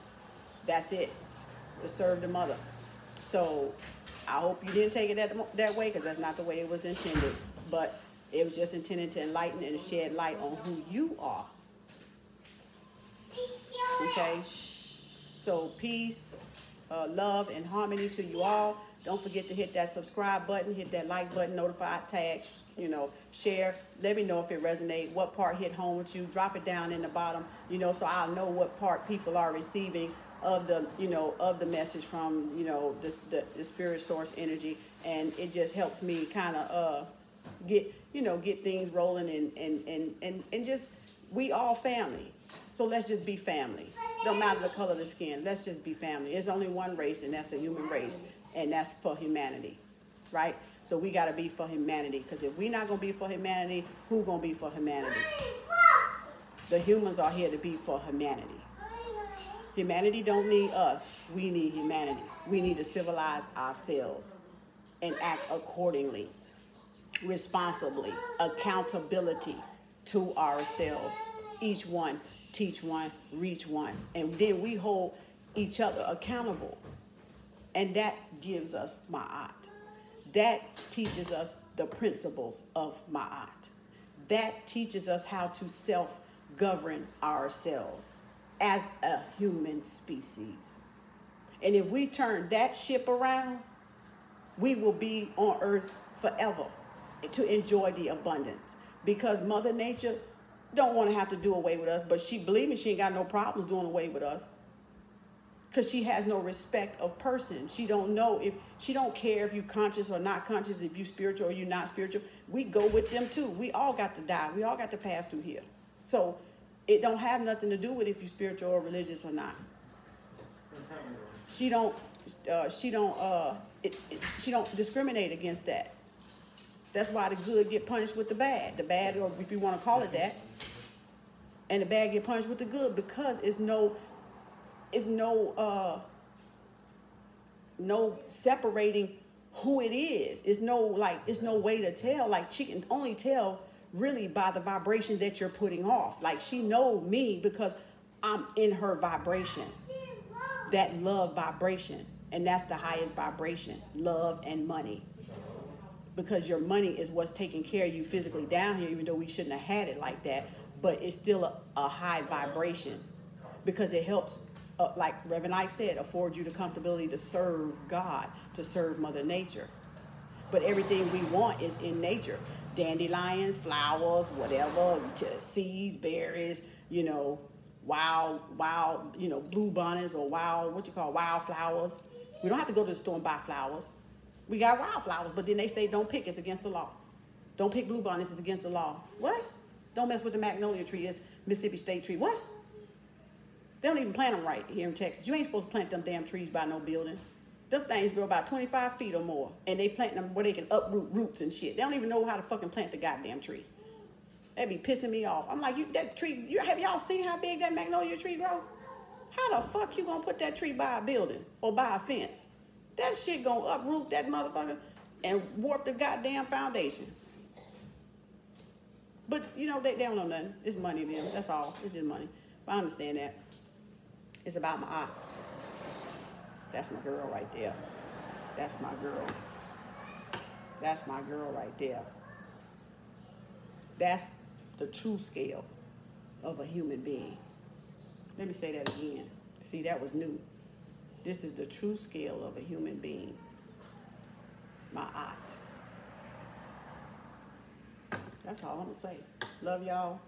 That's it. To serve the mother. So I hope you didn't take it that way, because that's not the way it was intended. But it was just intended to enlighten and shed light on who you are. Okay? So peace, love, and harmony to you all. Don't forget to hit that subscribe button, hit that like button, notify, tag, share. Let me know if it resonates, what part hit home with you. Drop it down in the bottom, so I'll know what part people are receiving of the, of the message from, the spirit source energy. And it just helps me kind of get things rolling and just, we all family. So let's just be family. Don't matter the color of the skin. Let's just be family. There's only one race, and that's the human race. And that's for humanity, right? So we got to be for humanity. Because if we're not going to be for humanity, who's going to be for humanity? The humans are here to be for humanity. Humanity don't need us. We need humanity. We need to civilize ourselves and act accordingly, responsibly, accountability to ourselves. Each one, teach one, reach one. And then we hold each other accountable. And that gives us Ma'at. That teaches us the principles of Ma'at. That teaches us how to self-govern ourselves as a human species. And if we turn that ship around, we will be on earth forever to enjoy the abundance. Because Mother Nature don't want to have to do away with us, but believe me, she ain't got no problems doing away with us. Because she has no respect of person. She don't care if you're conscious or not conscious, if you're spiritual or you're not spiritual. We go with them too. We all got to die. We all got to pass through here. So it don't have nothing to do with if you're spiritual or religious or not. She don't discriminate against that. That's why the good get punished with the bad. The bad, or if you want to call it that, and the bad get punished with the good, because it's no separating who it is. It's no way to tell. Like, she can only tell really by the vibration that you're putting off. Like, she know me because I'm in her vibration, that love vibration. And that's the highest vibration, love and money. Because your money is what's taking care of you physically down here, even though we shouldn't have had it like that. But it's still a high vibration, because it helps, like Reverend Ike said, afford you the comfortability to serve God, to serve Mother Nature. But everything we want is in nature. Dandelions, flowers, whatever, seeds, berries, wild, blue bonnets, or wild flowers. We don't have to go to the store and buy flowers. We got wild flowers, but then they say don't pick, it's against the law. Don't pick blue bonnets, it's against the law. What? Don't mess with the magnolia tree, it's Mississippi State tree. What? They don't even plant them right here in Texas. You ain't supposed to plant them damn trees by no building. Them things grow about 25 feet or more, and they plant them where they can uproot roots and shit. They don't even know how to fucking plant the goddamn tree. They be pissing me off. I'm like, that tree, have y'all seen how big that magnolia tree grow? How the fuck you gonna put that tree by a building or by a fence? That shit gonna uproot that motherfucker and warp the goddamn foundation. But, they don't know nothing. It's money to them. That's all. It's just money. I understand that. It's about my eye. That's my girl right there. That's my girl. That's my girl right there. That's the true scale of a human being. Let me say that again. See, that was new. This is the true scale of a human being. My aunt. That's all I'm going to say. Love y'all.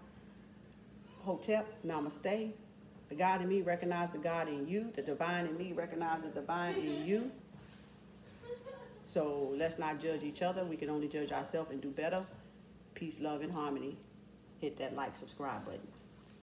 Hotep, namaste. The God in me recognize the God in you. The divine in me recognize the divine in you. So let's not judge each other. We can only judge ourselves and do better. Peace, love, and harmony. Hit that like, subscribe button.